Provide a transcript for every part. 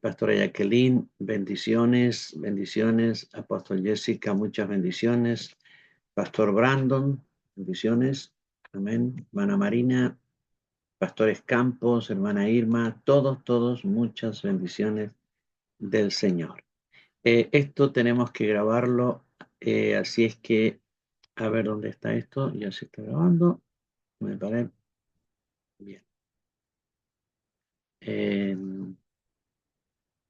Pastora Jacqueline, bendiciones, bendiciones. Apóstol Jessica, muchas bendiciones. Pastor Brandon, bendiciones. Amén. Hermana Marina, Pastores Campos, hermana Irma, todos, muchas bendiciones del Señor. Esto tenemos que grabarlo, así es que, a ver dónde está esto, ya se está grabando. Me parece bien.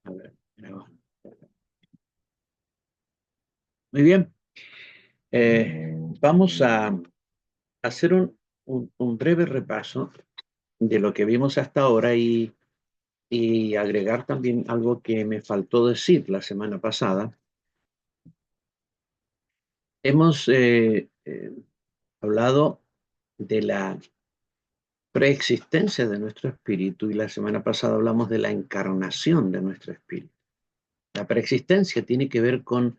A ver, grabando. Muy bien. Vamos a hacer un breve repaso de lo que vimos hasta ahora y agregar también algo que me faltó decir la semana pasada. Hemos hablado de la preexistencia de nuestro espíritu y la semana pasada hablamos de la encarnación de nuestro espíritu. La preexistencia tiene que ver con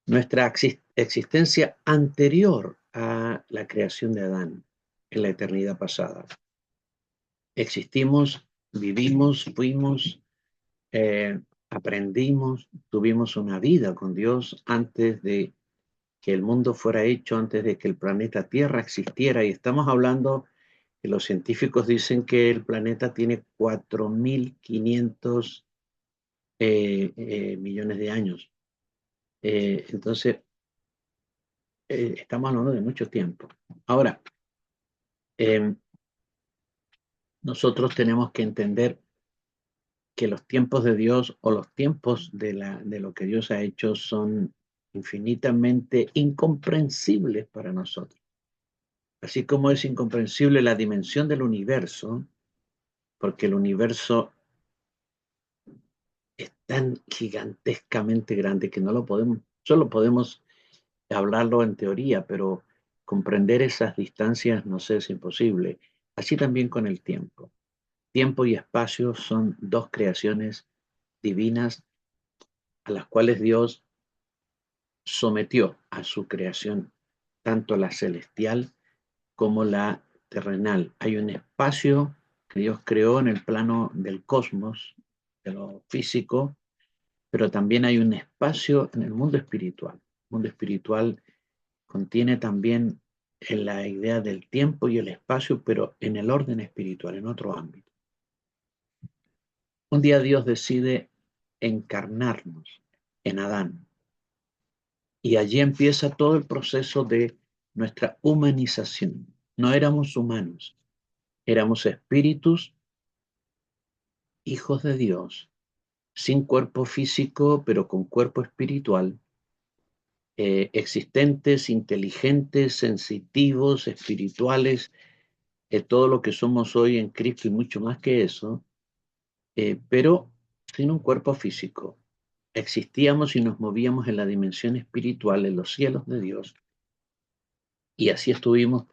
nuestra existencia anterior a la creación de Adán en la eternidad pasada. Existimos, vivimos, fuimos, aprendimos, tuvimos una vida con Dios antes de que el mundo fuera hecho, antes de que el planeta Tierra existiera. Y estamos hablando que los científicos dicen que el planeta tiene 4.500 millones de años. Entonces, estamos hablando de mucho tiempo. Ahora, nosotros tenemos que entender que los tiempos de Dios o los tiempos de lo que Dios ha hecho son infinitamente incomprensibles para nosotros. Así como es incomprensible la dimensión del universo, porque el universo es tan gigantescamente grande que no lo podemos, solo podemos hablarlo en teoría, pero comprender esas distancias no sé, es imposible. Así también con el tiempo. Tiempo y espacio son dos creaciones divinas a las cuales Dios sometió a su creación, tanto la celestial como la terrenal. Hay un espacio que Dios creó en el plano del cosmos, de lo físico, pero también hay un espacio en el mundo espiritual. El mundo espiritual contiene también la idea del tiempo y el espacio, pero en el orden espiritual, en otro ámbito. Un día Dios decide encarnarnos en Adán. Y allí empieza todo el proceso de nuestra humanización. No éramos humanos, éramos espíritus, hijos de Dios, sin cuerpo físico, pero con cuerpo espiritual, existentes, inteligentes, sensitivos, espirituales, todo lo que somos hoy en Cristo y mucho más que eso, pero sin un cuerpo físico. Existíamos y nos movíamos en la dimensión espiritual, en los cielos de Dios, y así estuvimos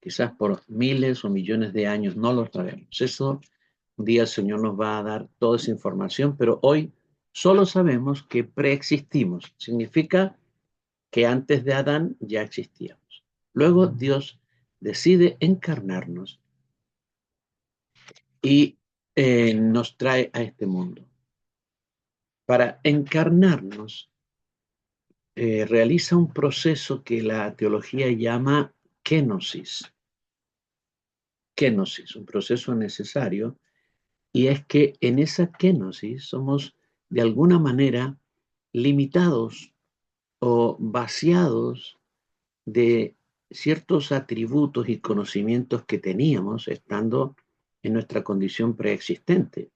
quizás por miles o millones de años, no lo sabemos. Eso, un día el Señor nos va a dar toda esa información, pero hoy solo sabemos que preexistimos. Significa que antes de Adán ya existíamos. Luego Dios decide encarnarnos y nos trae a este mundo. Para encarnarnos, realiza un proceso que la teología llama kenosis. Kenosis, un proceso necesario, y es que en esa kenosis somos de alguna manera limitados o vaciados de ciertos atributos y conocimientos que teníamos estando en nuestra condición preexistente.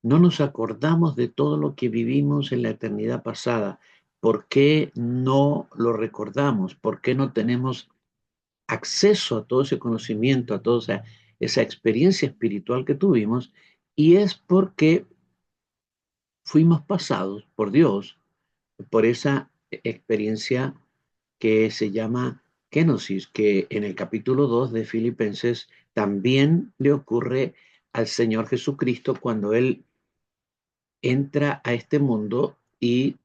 No nos acordamos de todo lo que vivimos en la eternidad pasada. ¿Por qué no lo recordamos? ¿Por qué no tenemos acceso a todo ese conocimiento, a toda esa experiencia espiritual que tuvimos? Y es porque fuimos pasados por Dios por esa experiencia que se llama kenosis, que en el capítulo 2 de Filipenses también le ocurre al Señor Jesucristo cuando Él entra a este mundo y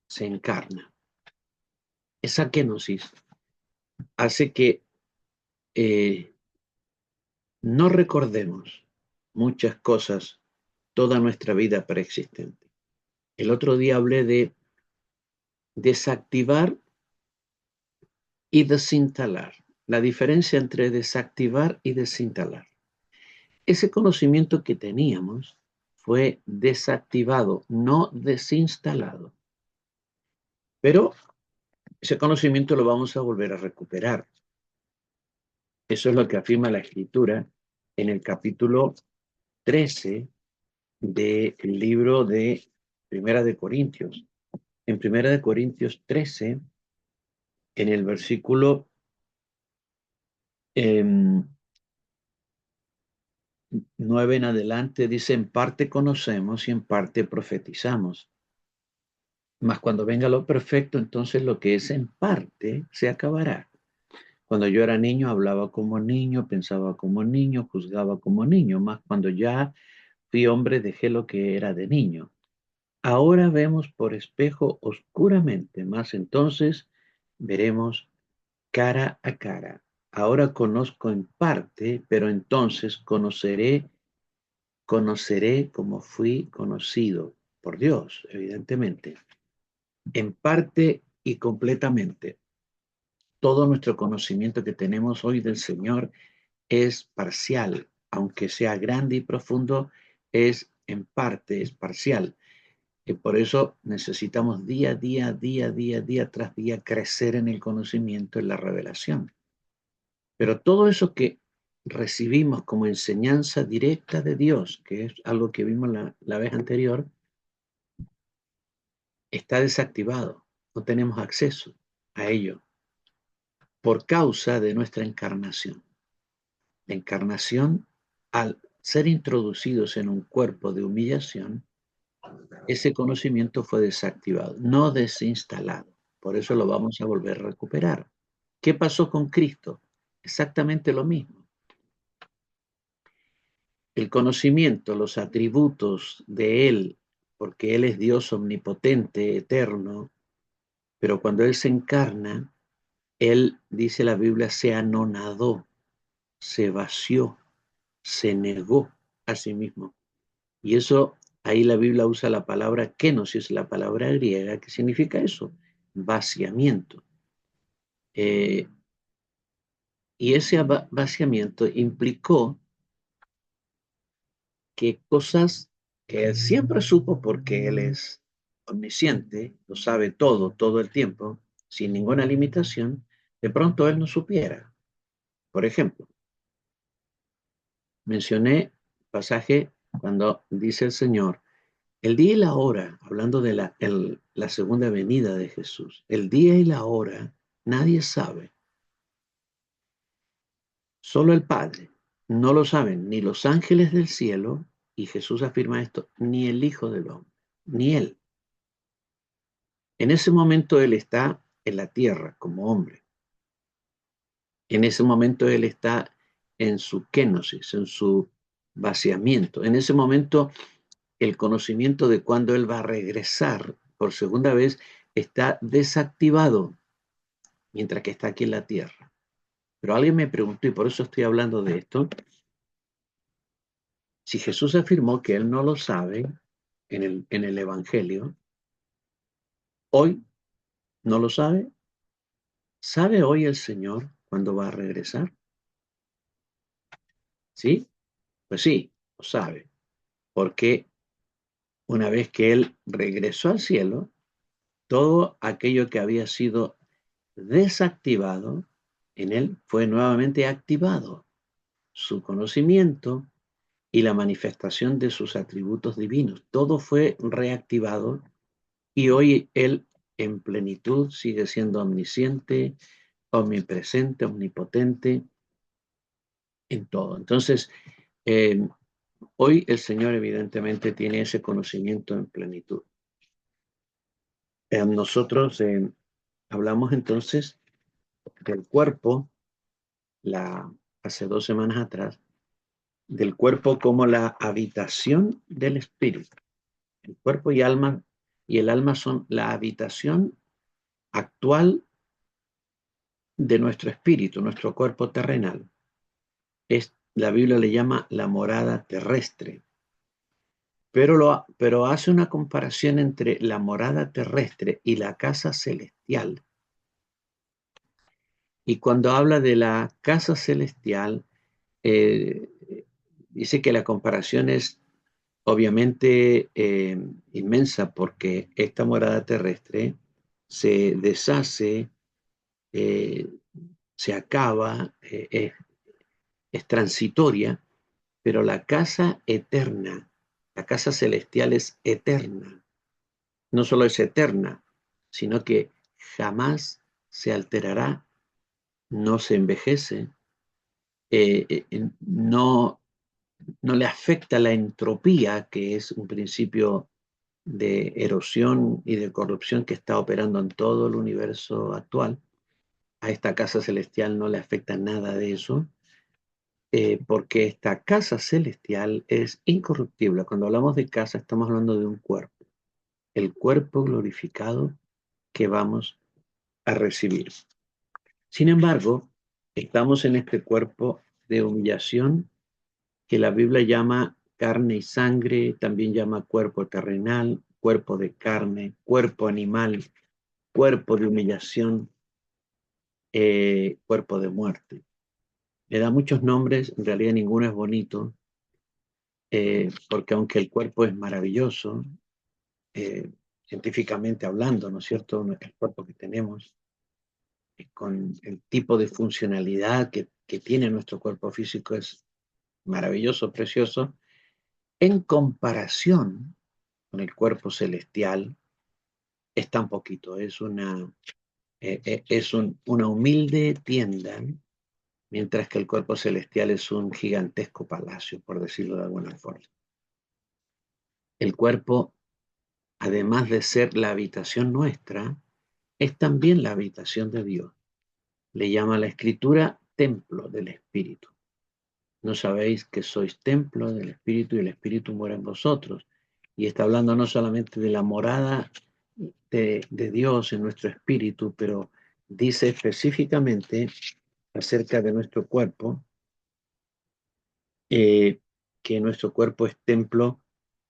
se encarna. Esa kenosis hace que no recordemos muchas cosas, toda nuestra vida preexistente. El otro día hablé de desactivar y desinstalar. La diferencia entre desactivar y desinstalar. Ese conocimiento que teníamos fue desactivado, no desinstalado. Pero ese conocimiento lo vamos a volver a recuperar. Eso es lo que afirma la Escritura en el capítulo 13 del libro de Primera de Corintios. En Primera de Corintios 13, en el versículo 9 en adelante, dice: en parte conocemos y en parte profetizamos. Mas cuando venga lo perfecto, entonces lo que es en parte se acabará. Cuando yo era niño, hablaba como niño, pensaba como niño, juzgaba como niño. Mas cuando ya fui hombre, dejé lo que era de niño. Ahora vemos por espejo oscuramente, mas entonces veremos cara a cara. Ahora conozco en parte, pero entonces conoceré como fui conocido por Dios, evidentemente. En parte y completamente. Todo nuestro conocimiento que tenemos hoy del Señor es parcial, aunque sea grande y profundo, es en parte, es parcial. Y por eso necesitamos día tras día crecer en el conocimiento, en la revelación. Pero todo eso que recibimos como enseñanza directa de Dios, que es algo que vimos la vez anterior, está desactivado. No tenemos acceso a ello por causa de nuestra encarnación. La encarnación, al ser introducidos en un cuerpo de humillación, ese conocimiento fue desactivado, no desinstalado. Por eso lo vamos a volver a recuperar. ¿Qué pasó con Cristo? Exactamente lo mismo. El conocimiento, los atributos de Él, porque Él es Dios omnipotente, eterno, pero cuando Él se encarna, Él, dice la Biblia, se anonadó, se vació, se negó a sí mismo. Y eso, ahí la Biblia usa la palabra kenosis, la palabra griega, que significa eso, vaciamiento. Y ese vaciamiento implicó que cosas que él siempre supo, porque él es omnisciente, lo sabe todo, todo el tiempo, sin ninguna limitación, de pronto él no supiera. Por ejemplo, mencioné pasaje cuando dice el Señor: el día y la hora, hablando de la segunda venida de Jesús, el día y la hora nadie sabe, solo el Padre. No lo saben ni los ángeles del cielo, y Jesús afirma esto, ni el Hijo del Hombre, ni Él. En ese momento Él está en la tierra como hombre. En ese momento Él está en su kenosis, en su vaciamiento. En ese momento el conocimiento de cuándo Él va a regresar por segunda vez está desactivado mientras que está aquí en la tierra. Pero alguien me preguntó, y por eso estoy hablando de esto, si Jesús afirmó que Él no lo sabe en el Evangelio, hoy no lo sabe. ¿Sabe hoy el Señor cuándo va a regresar? ¿Sí? Pues sí, lo sabe, porque una vez que Él regresó al cielo, todo aquello que había sido desactivado en Él fue nuevamente activado. Su conocimiento y la manifestación de sus atributos divinos, todo fue reactivado y hoy Él en plenitud sigue siendo omnisciente, omnipresente, omnipotente en todo. Entonces, eh, hoy el Señor evidentemente tiene ese conocimiento en plenitud. Nosotros hablamos entonces del cuerpo, hace 2 semanas atrás, del cuerpo como la habitación del espíritu. El cuerpo y el alma son la habitación actual de nuestro espíritu, nuestro cuerpo terrenal. La Biblia le llama la morada terrestre. pero hace una comparación entre la morada terrestre y la casa celestial. Y cuando habla de la casa celestial, eh, dice que la comparación es obviamente inmensa, porque esta morada terrestre se deshace, eh, se acaba, es transitoria, pero la casa eterna, la casa celestial es eterna. No solo es eterna, sino que jamás se alterará, no se envejece, no, no le afecta la entropía, que es un principio de erosión y de corrupción que está operando en todo el universo actual. A esta casa celestial no le afecta nada de eso, porque esta casa celestial es incorruptible. Cuando hablamos de casa, estamos hablando de un cuerpo, el cuerpo glorificado que vamos a recibir. Sin embargo, estamos en este cuerpo de humillación que la Biblia llama carne y sangre, también llama cuerpo terrenal, cuerpo de carne, cuerpo animal, cuerpo de humillación, cuerpo de muerte. Le da muchos nombres, en realidad ninguno es bonito, porque aunque el cuerpo es maravilloso, científicamente hablando, ¿no es cierto? El cuerpo que tenemos, con el tipo de funcionalidad que tiene nuestro cuerpo físico es maravilloso, precioso, en comparación con el cuerpo celestial, es tan poquito, una humilde tienda, mientras que el cuerpo celestial es un gigantesco palacio, por decirlo de alguna forma. El cuerpo, además de ser la habitación nuestra, es también la habitación de Dios. Le llama la Escritura templo del Espíritu. ¿No sabéis que sois templo del Espíritu y el Espíritu mora en vosotros? Y está hablando no solamente de la morada de Dios en nuestro espíritu, pero dice específicamente acerca de nuestro cuerpo, eh, que nuestro cuerpo es templo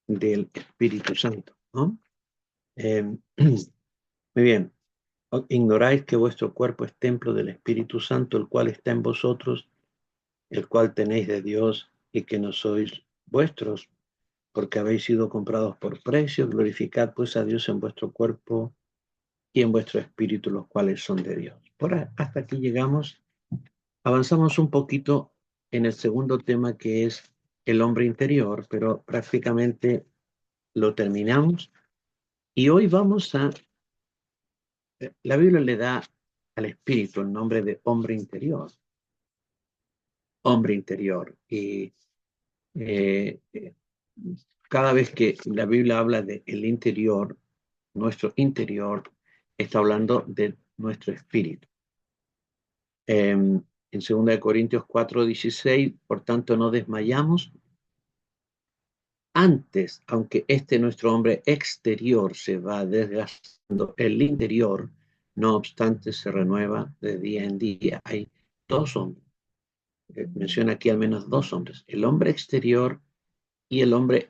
del Espíritu Santo, ¿no? Muy bien. Ignoráis que vuestro cuerpo es templo del Espíritu Santo, el cual está en vosotros, el cual tenéis de Dios, y que no sois vuestros, porque habéis sido comprados por precio. Glorificad pues a Dios en vuestro cuerpo y en vuestro espíritu, los cuales son de Dios. Hasta aquí llegamos. Avanzamos un poquito en el segundo tema, que es el hombre interior, pero prácticamente lo terminamos. Y hoy la Biblia le da al espíritu el nombre de hombre interior. Hombre interior. Y eh, eh, cada vez que la Biblia habla de el interior, nuestro interior, está hablando de nuestro espíritu. En 2 Corintios 4:16, por tanto no desmayamos. Antes, aunque nuestro hombre exterior se va desgastando, el interior, no obstante, se renueva de día en día. Hay dos hombres. Menciona aquí al menos dos hombres: el hombre exterior y el hombre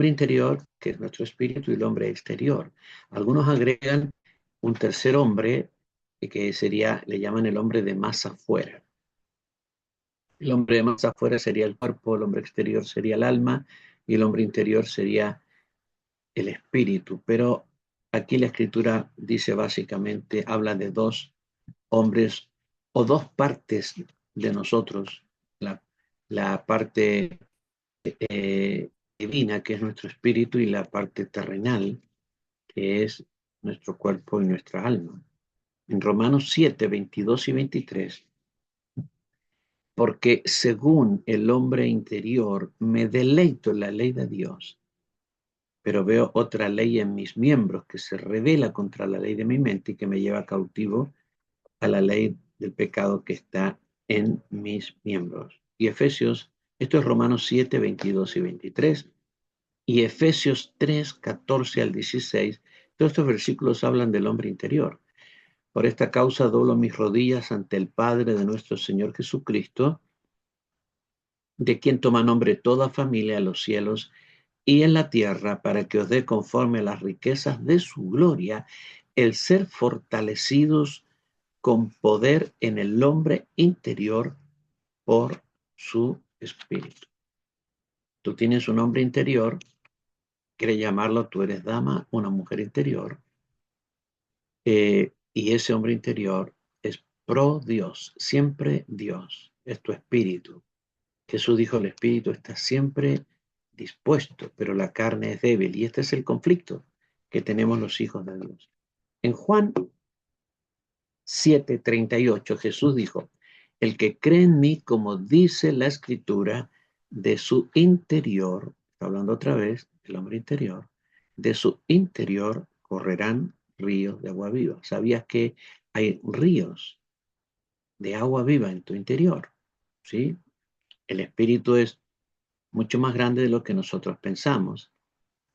interior, que es nuestro espíritu, y el hombre exterior. Algunos agregan un tercer hombre, que sería, le llaman el hombre de más afuera. El hombre de más afuera sería el cuerpo, el hombre exterior sería el alma, y el hombre interior sería el espíritu. Pero aquí la escritura dice básicamente, habla de dos hombres o dos partes de nosotros: la parte divina, que es nuestro espíritu, y la parte terrenal, que es nuestro cuerpo y nuestra alma. En Romanos 7:22 y 23, porque según el hombre interior me deleito en la ley de Dios, pero veo otra ley en mis miembros que se revela contra la ley de mi mente y que me lleva cautivo a la ley del pecado que está en mis miembros. Y esto es Romanos 7:22 y 23. Y Efesios 3:14 al 16, todos estos versículos hablan del hombre interior. Por esta causa doblo mis rodillas ante el Padre de nuestro Señor Jesucristo, de quien toma nombre toda familia en los cielos y en la tierra, para que os dé conforme a las riquezas de su gloria, el ser fortalecidos con poder en el hombre interior por su espíritu. Tú tienes un hombre interior, quieres llamarlo, tú eres dama, una mujer interior, y ese hombre interior es pro Dios, siempre Dios, es tu espíritu. Jesús dijo, el espíritu está siempre dispuesto, pero la carne es débil. Y este es el conflicto que tenemos los hijos de Dios. En Juan 7:38, Jesús dijo, el que cree en mí, como dice la escritura, de su interior, está hablando otra vez del hombre interior, de su interior correrán ríos de agua viva. ¿Sabías que hay ríos de agua viva en tu interior? ¿Sí? El espíritu es mucho más grande de lo que nosotros pensamos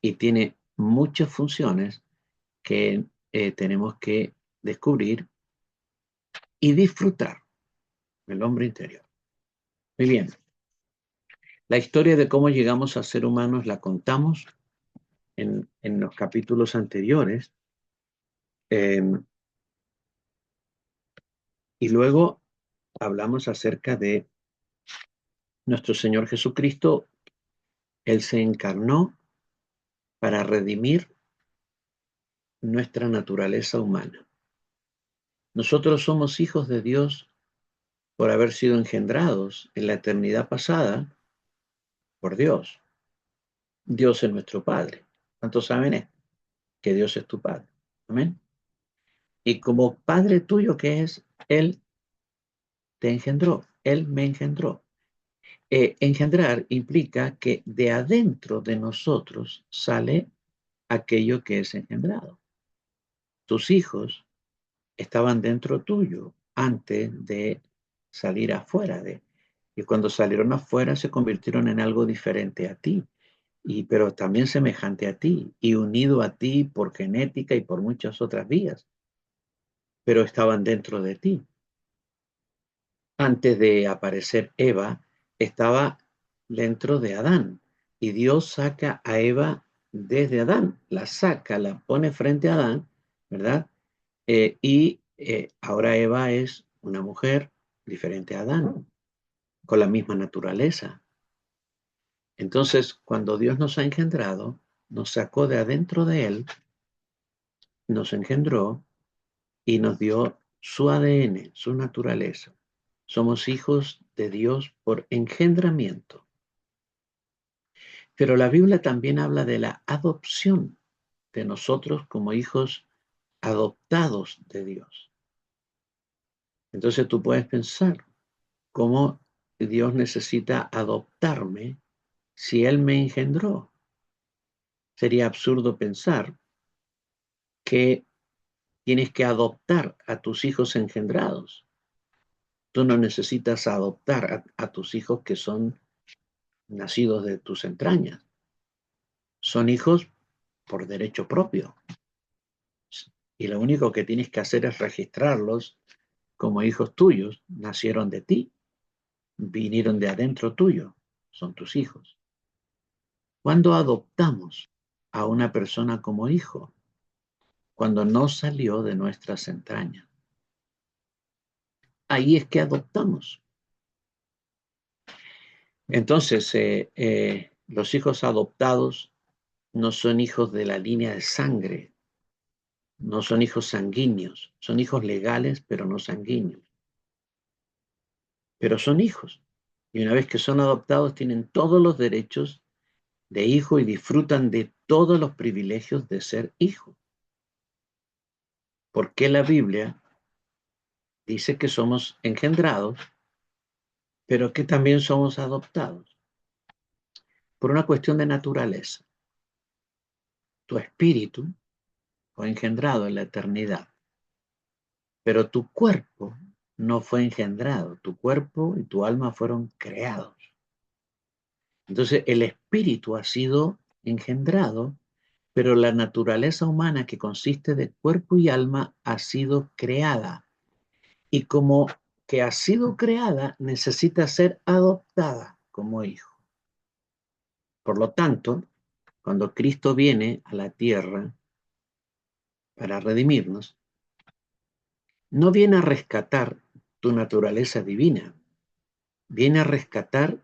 y tiene muchas funciones que tenemos que descubrir y disfrutar del hombre interior. Muy bien, la historia de cómo llegamos a ser humanos la contamos en los capítulos anteriores, eh, y luego hablamos acerca de nuestro Señor Jesucristo. Él se encarnó para redimir nuestra naturaleza humana. Nosotros somos hijos de Dios por haber sido engendrados en la eternidad pasada por Dios. Dios es nuestro Padre. ¿Cuántos saben esto? Que Dios es tu Padre. Amén. Y como Padre tuyo que es, Él te engendró. Él me engendró. Engendrar implica que de adentro de nosotros sale aquello que es engendrado. Tus hijos estaban dentro tuyo antes de salir afuera de. Y cuando salieron afuera se convirtieron en algo diferente a ti, pero también semejante a ti y unido a ti por genética y por muchas otras vías, pero estaban dentro de ti. Antes de aparecer Eva, estaba dentro de Adán y Dios saca a Eva desde Adán, la saca, la pone frente a Adán, ¿verdad? Ahora Eva es una mujer diferente a Adán, con la misma naturaleza. Entonces, cuando Dios nos ha engendrado, nos sacó de adentro de Él, nos engendró y nos dio su ADN, su naturaleza. Somos hijos de Dios por engendramiento. Pero la Biblia también habla de la adopción de nosotros como hijos adoptados de Dios. Entonces tú puedes pensar cómo Dios necesita adoptarme si Él me engendró. Sería absurdo pensar que tienes que adoptar a tus hijos engendrados. Tú no necesitas adoptar a tus hijos que son nacidos de tus entrañas. Son hijos por derecho propio. Y lo único que tienes que hacer es registrarlos como hijos tuyos. Nacieron de ti, vinieron de adentro tuyo, son tus hijos. ¿Cuándo adoptamos a una persona como hijo? Cuando no salió de nuestras entrañas. Ahí es que adoptamos. Entonces, los hijos adoptados no son hijos de la línea de sangre, no son hijos sanguíneos, son hijos legales, pero no sanguíneos. Pero son hijos. Y una vez que son adoptados, tienen todos los derechos de hijo y disfrutan de todos los privilegios de ser hijo. Porque la Biblia dice que somos engendrados, pero que también somos adoptados por una cuestión de naturaleza. Tu espíritu fue engendrado en la eternidad, pero tu cuerpo no fue engendrado. Tu cuerpo y tu alma fueron creados. Entonces el espíritu ha sido engendrado, pero la naturaleza humana, que consiste de cuerpo y alma, ha sido creada. Y como que ha sido creada, necesita ser adoptada como hijo. Por lo tanto, cuando Cristo viene a la tierra para redimirnos, no viene a rescatar tu naturaleza divina, viene a rescatar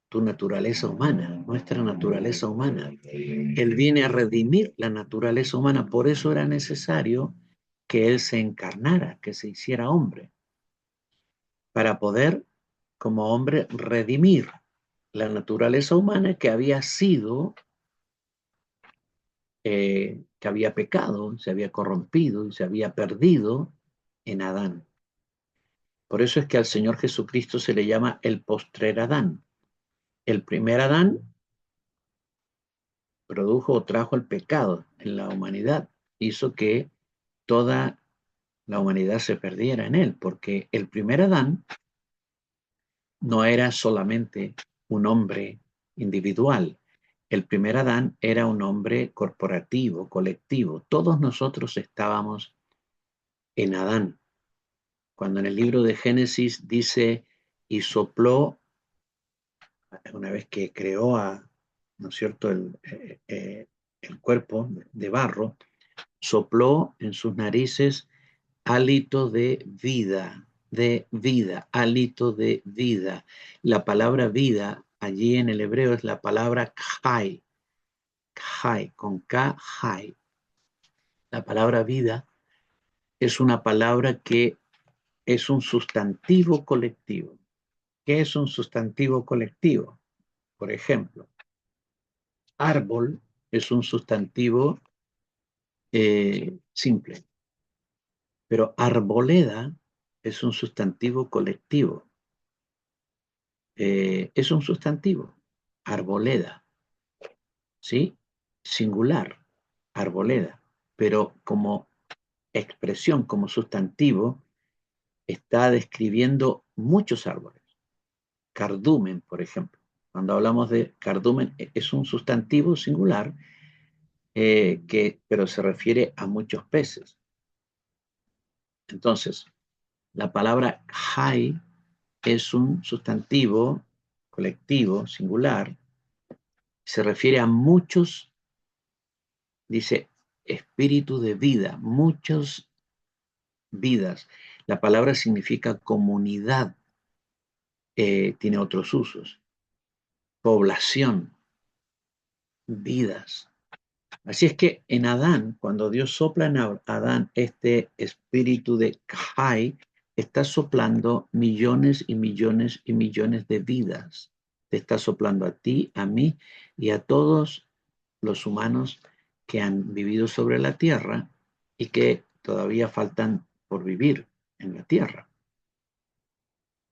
tu naturaleza humana, nuestra naturaleza humana. Él viene a redimir la naturaleza humana, por eso era necesario que Él se encarnara, que se hiciera hombre, para poder, como hombre, redimir la naturaleza humana que había sido, que había pecado, se había corrompido y se había perdido en Adán. Por eso es que al Señor Jesucristo se le llama el postrer Adán. El primer Adán produjo o trajo el pecado en la humanidad, hizo que toda la humanidad se perdiera en él, porque el primer Adán no era solamente un hombre individual. El primer Adán era un hombre corporativo, colectivo. Todos nosotros estábamos en Adán. Cuando en el libro de Génesis dice, y sopló, una vez que creó a, ¿no es cierto?, el cuerpo de barro, sopló en sus narices hálito de vida, hálito de vida. La palabra vida allí en el hebreo es la palabra khai, khai, con K, khai. La palabra vida es una palabra que es un sustantivo colectivo. ¿Qué es un sustantivo colectivo? Por ejemplo, árbol es un sustantivo simple, pero arboleda es un sustantivo colectivo. Es un sustantivo, arboleda, ¿sí? Singular, arboleda, pero como expresión, como sustantivo, está describiendo muchos árboles. Cardumen, por ejemplo. Cuando hablamos de cardumen, es un sustantivo singular, pero se refiere a muchos peces. Entonces, la palabra hay es un sustantivo colectivo, singular, se refiere a muchos, dice, espíritu de vida, muchas vidas. La palabra significa comunidad, tiene otros usos, población, vidas. Así es que en Adán, cuando Dios sopla en Adán este espíritu de Khai, está soplando millones y millones y millones de vidas. Te está soplando a ti, a mí y a todos los humanos que han vivido sobre la tierra y que todavía faltan por vivir en la tierra.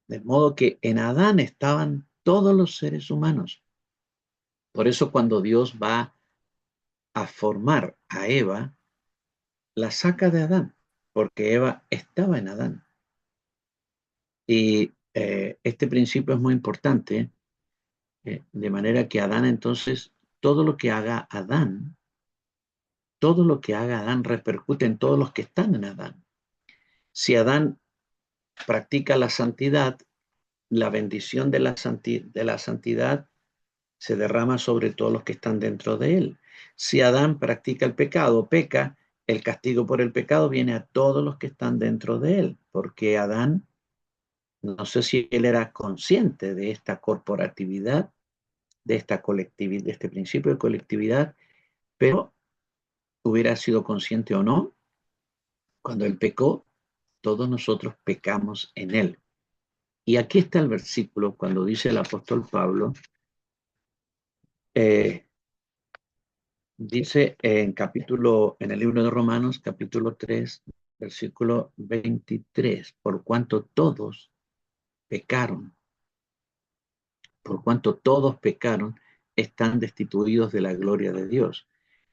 De modo que en Adán estaban todos los seres humanos. Por eso cuando Dios va a formar a Eva, la saca de Adán, porque Eva estaba en Adán. Y este principio es muy importante, de manera que Adán entonces, todo lo que haga Adán, todo lo que haga Adán repercute en todos los que están en Adán. Si Adán practica la santidad, la bendición de la santidad se derrama sobre todos los que están dentro de él. Si Adán practica el pecado, peca, el castigo por el pecado viene a todos los que están dentro de él, porque Adán, no sé si él era consciente de esta corporatividad, de esta colectividad, de este principio de colectividad, pero hubiera sido consciente o no, cuando él pecó, todos nosotros pecamos en él. Y aquí está el versículo cuando dice el apóstol Pablo, dice en el libro de Romanos, capítulo 3, versículo 23, pecaron, por cuanto todos pecaron, están destituidos de la gloria de Dios.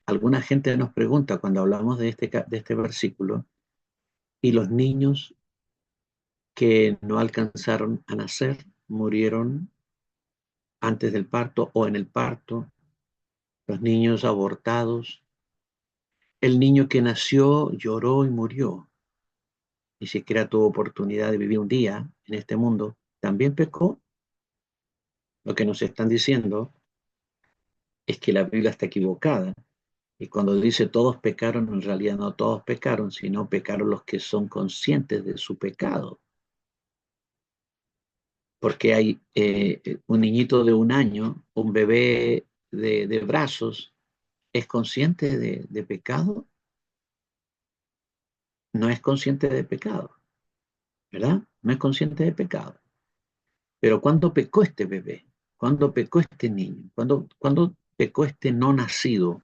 Alguna gente nos pregunta cuando hablamos de este versículo, ¿y los niños que no alcanzaron a nacer murieron antes del parto o en el parto? Los niños abortados, el niño que nació lloró y murió, ni siquiera tuvo oportunidad de vivir un día en este mundo, también pecó. Lo que nos están diciendo es que la Biblia está equivocada. Y cuando dice todos pecaron, en realidad no todos pecaron, sino pecaron los que son conscientes de su pecado. Porque hay un niñito de 1 año, un bebé de brazos, ¿es consciente de pecado? No es consciente de pecado, ¿verdad? No es consciente de pecado. Pero ¿cuándo pecó este bebé? ¿Cuándo pecó este niño? ¿Cuándo pecó este no nacido?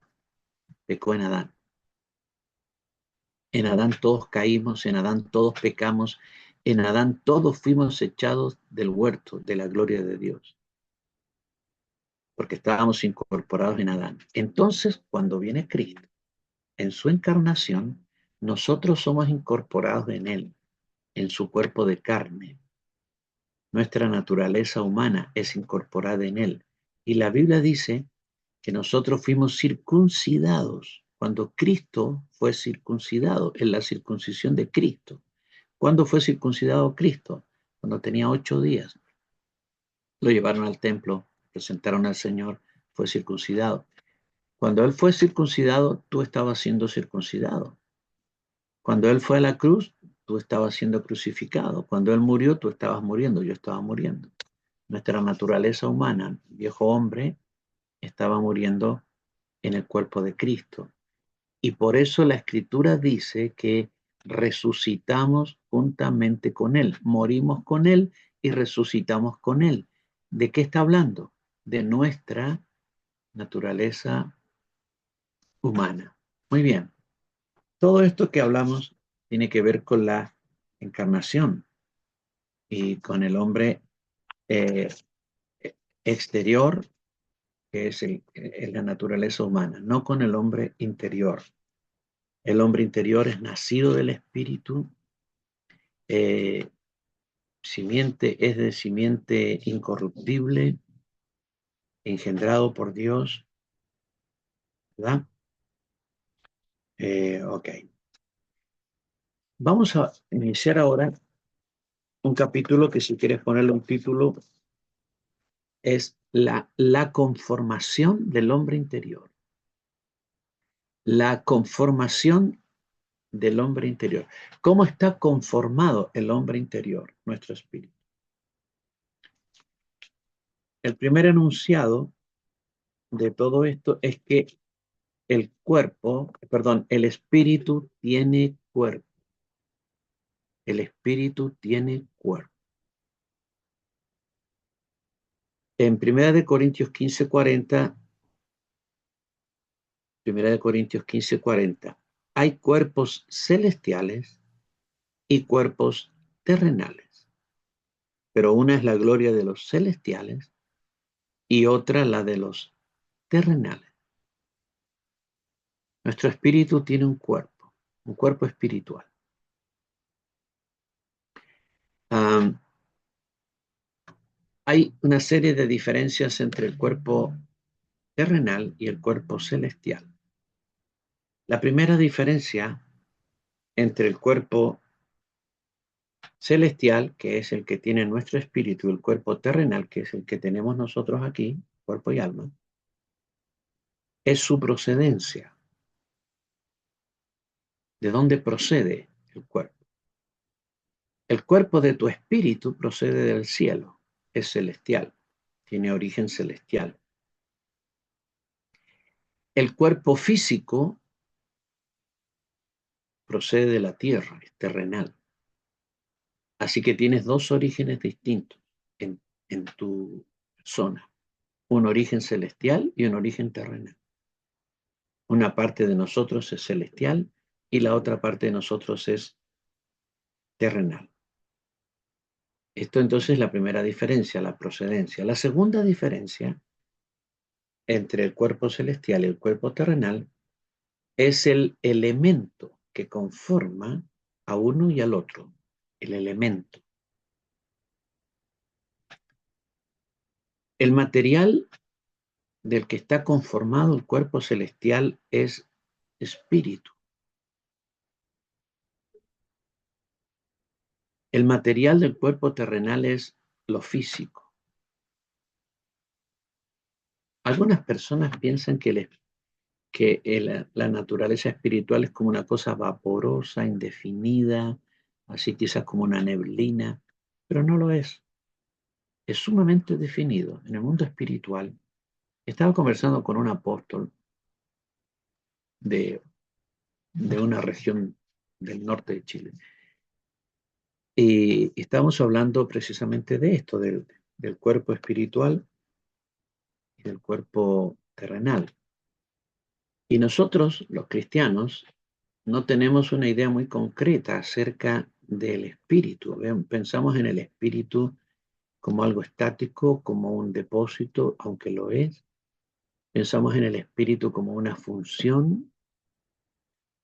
Pecó en Adán. En Adán todos caímos, en Adán todos pecamos, en Adán todos fuimos echados del huerto de la gloria de Dios, porque estábamos incorporados en Adán. Entonces, cuando viene Cristo, en su encarnación, nosotros somos incorporados en Él, en su cuerpo de carne. Nuestra naturaleza humana es incorporada en Él. Y la Biblia dice que nosotros fuimos circuncidados cuando Cristo fue circuncidado, en la circuncisión de Cristo. ¿Cuándo fue circuncidado Cristo? Cuando tenía 8 días. Lo llevaron al templo, presentaron al Señor, fue circuncidado. Cuando Él fue circuncidado, tú estabas siendo circuncidado. Cuando Él fue a la cruz, tú estabas siendo crucificado. Cuando Él murió, tú estabas muriendo, yo estaba muriendo. Nuestra naturaleza humana, viejo hombre, estaba muriendo en el cuerpo de Cristo. Y por eso la Escritura dice que resucitamos juntamente con Él, morimos con Él y resucitamos con Él. ¿De qué está hablando? De nuestra naturaleza humana. Muy bien, todo esto que hablamos tiene que ver con la encarnación y con el hombre eh, exterior, que es la naturaleza humana, no con el hombre interior. El hombre interior es nacido del Espíritu, eh, simiente, es de simiente incorruptible, engendrado por Dios, ¿verdad? Ok. Vamos a iniciar ahora un capítulo que si quieres ponerle un título es la conformación del hombre interior. La conformación del hombre interior. ¿Cómo está conformado el hombre interior, nuestro espíritu? El primer enunciado de todo esto es que el cuerpo, perdón, el espíritu tiene cuerpo. El espíritu tiene cuerpo. En 1 de Corintios 15:40, hay cuerpos celestiales y cuerpos terrenales, pero una es la gloria de los celestiales y otra la de los terrenales. Nuestro espíritu tiene un cuerpo espiritual. Um, hay una serie de diferencias entre el cuerpo terrenal y el cuerpo celestial. La primera diferencia entre el cuerpo celestial, que es el que tiene nuestro espíritu, y el cuerpo terrenal, que es el que tenemos nosotros aquí, cuerpo y alma, es su procedencia. ¿De dónde procede el cuerpo? El cuerpo de tu espíritu procede del cielo, es celestial, tiene origen celestial. El cuerpo físico procede de la tierra, es terrenal. Así que tienes dos orígenes distintos en tu zona, un origen celestial y un origen terrenal. Una parte de nosotros es celestial y la otra parte de nosotros es terrenal. Esto entonces es la primera diferencia, la procedencia. La segunda diferencia entre el cuerpo celestial y el cuerpo terrenal es el elemento que conforma a uno y al otro, el elemento. El material del que está conformado el cuerpo celestial es espíritu. El material del cuerpo terrenal es lo físico. Algunas personas piensan que la naturaleza espiritual es como una cosa vaporosa, indefinida, así quizás como una neblina, pero no lo es. Es sumamente definido. En el mundo espiritual, estaba conversando con un apóstol de, de una región del norte de Chile y estábamos hablando precisamente de esto, del cuerpo espiritual y del cuerpo terrenal. Y nosotros, los cristianos, no tenemos una idea muy concreta acerca del espíritu. Pensamos en el espíritu como algo estático, como un depósito, aunque lo es. Pensamos en el espíritu como una función,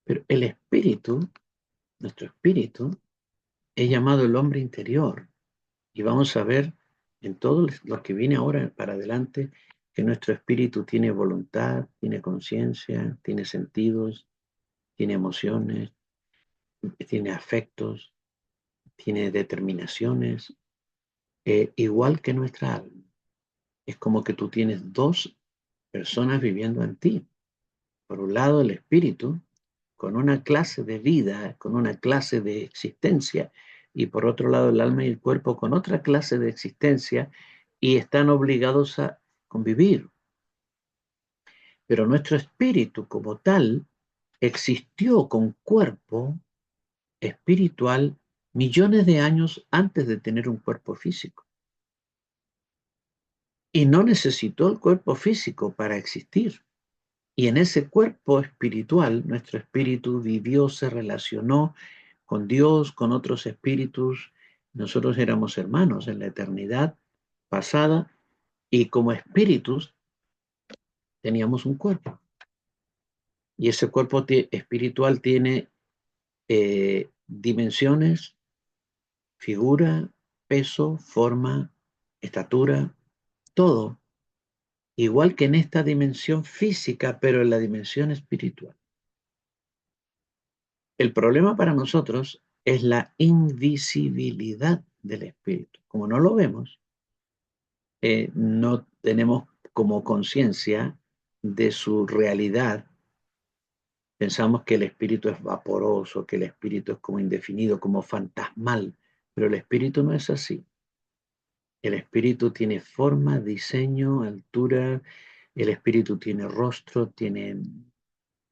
pero el espíritu, nuestro espíritu, es llamado el hombre interior. Y vamos a ver en todo lo que viene ahora para adelante que nuestro espíritu tiene voluntad, tiene conciencia, tiene sentidos, tiene emociones, tiene afectos, tiene determinaciones, igual que nuestra alma. Es como que tú tienes dos personas viviendo en ti. Por un lado, el espíritu, con una clase de vida, con una clase de existencia, y por otro lado, el alma y el cuerpo con otra clase de existencia, y están obligados a convivir. Pero nuestro espíritu como tal existió con cuerpo espiritual millones de años antes de tener un cuerpo físico. Y no necesitó el cuerpo físico para existir. Y en ese cuerpo espiritual, nuestro espíritu vivió, se relacionó con Dios, con otros espíritus. Nosotros éramos hermanos en la eternidad pasada y como espíritus teníamos un cuerpo. Y ese cuerpo espiritual tiene dimensiones, figura, peso, forma, estatura, todo, igual que en esta dimensión física, pero en la dimensión espiritual. El problema para nosotros es la invisibilidad del espíritu. Como no lo vemos, no tenemos como conciencia de su realidad. Pensamos que el espíritu es vaporoso, que el espíritu es como indefinido, como fantasmal, pero el espíritu no es así. El espíritu tiene forma, diseño, altura, el espíritu tiene rostro, tiene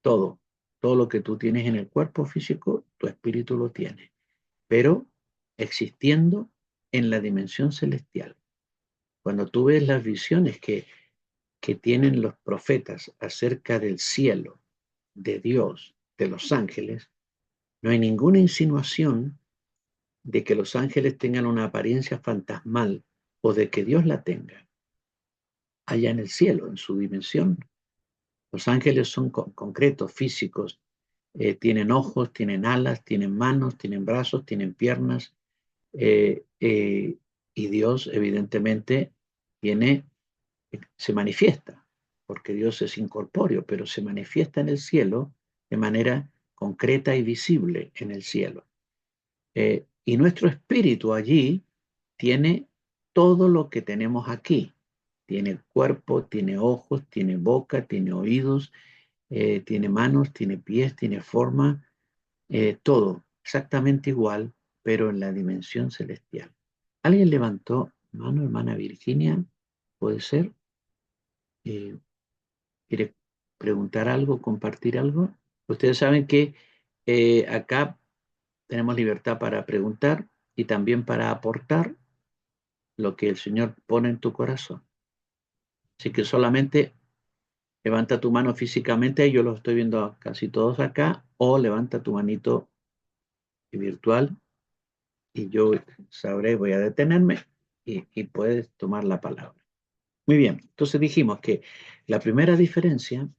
todo. Todo lo que tú tienes en el cuerpo físico, tu espíritu lo tiene, pero existiendo en la dimensión celestial. Cuando tú ves las visiones que tienen los profetas acerca del cielo, de Dios, de los ángeles, no hay ninguna insinuación de que los ángeles tengan una apariencia fantasmal o de que Dios la tenga allá en el cielo, en su dimensión. Los ángeles son concretos, físicos, tienen ojos, tienen alas, tienen manos, tienen brazos, tienen piernas, eh, eh, y Dios evidentemente tiene, se manifiesta, porque Dios es incorpóreo, pero se manifiesta en el cielo de manera concreta y visible en el cielo. Y nuestro espíritu allí tiene todo lo que tenemos aquí. Tiene cuerpo, tiene ojos, tiene boca, tiene oídos, tiene manos, tiene pies, tiene forma, todo exactamente igual, pero en la dimensión celestial. ¿Alguien levantó mano, hermana Virginia? ¿Puede ser? Eh, ¿Quiere preguntar algo, compartir algo? Ustedes saben que acá tenemos libertad para preguntar y también para aportar lo que el Señor pone en tu corazón. Así que solamente levanta tu mano físicamente, yo los estoy viendo casi todos acá, o levanta tu manito virtual y yo sabré, voy a detenerme y puedes tomar la palabra. Muy bien, entonces dijimos que la primera diferencia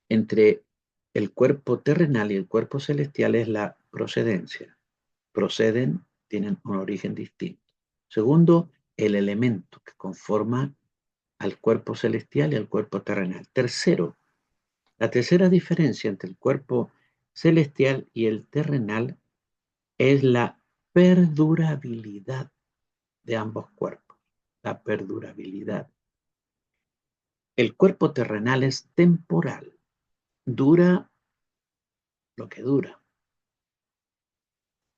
entre el cuerpo terrenal y el cuerpo celestial es la procedencia. Proceden, tienen un origen distinto. Segundo, el elemento que conforma al cuerpo celestial y al cuerpo terrenal. Tercero, la tercera diferencia entre el cuerpo celestial y el terrenal es la perdurabilidad de ambos cuerpos. La perdurabilidad. El cuerpo terrenal es temporal, dura lo que dura,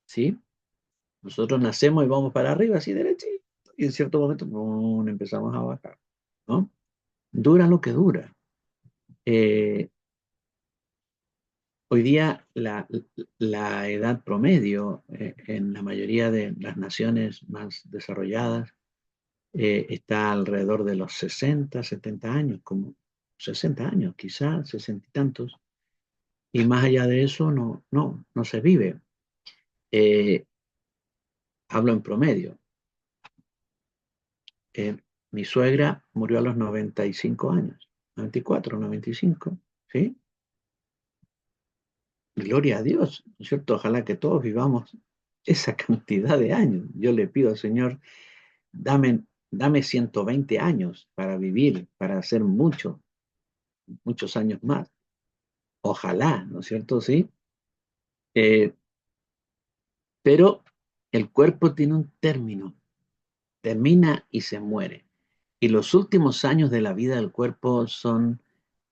¿sí? Nosotros nacemos y vamos para arriba, así derechito, y en cierto momento ¡pum!, empezamos a bajar, ¿no? Dura lo que dura. Eh, Hoy día la edad promedio en la mayoría de las naciones más desarrolladas está alrededor de los 60, 70 años, como 60 años, quizás 60 y tantos, y más allá de eso no se vive. Eh, Hablo en promedio. Eh, Mi suegra murió a los 95 años, 94, 95, ¿sí? Gloria a Dios, ¿no es cierto? Ojalá que todos vivamos esa cantidad de años. Yo le pido al Señor, dame 120 años para vivir, para hacer muchos años más. Ojalá, ¿no es cierto? Sí. Eh, pero el cuerpo tiene un término, termina y se muere. Y los últimos años de la vida del cuerpo son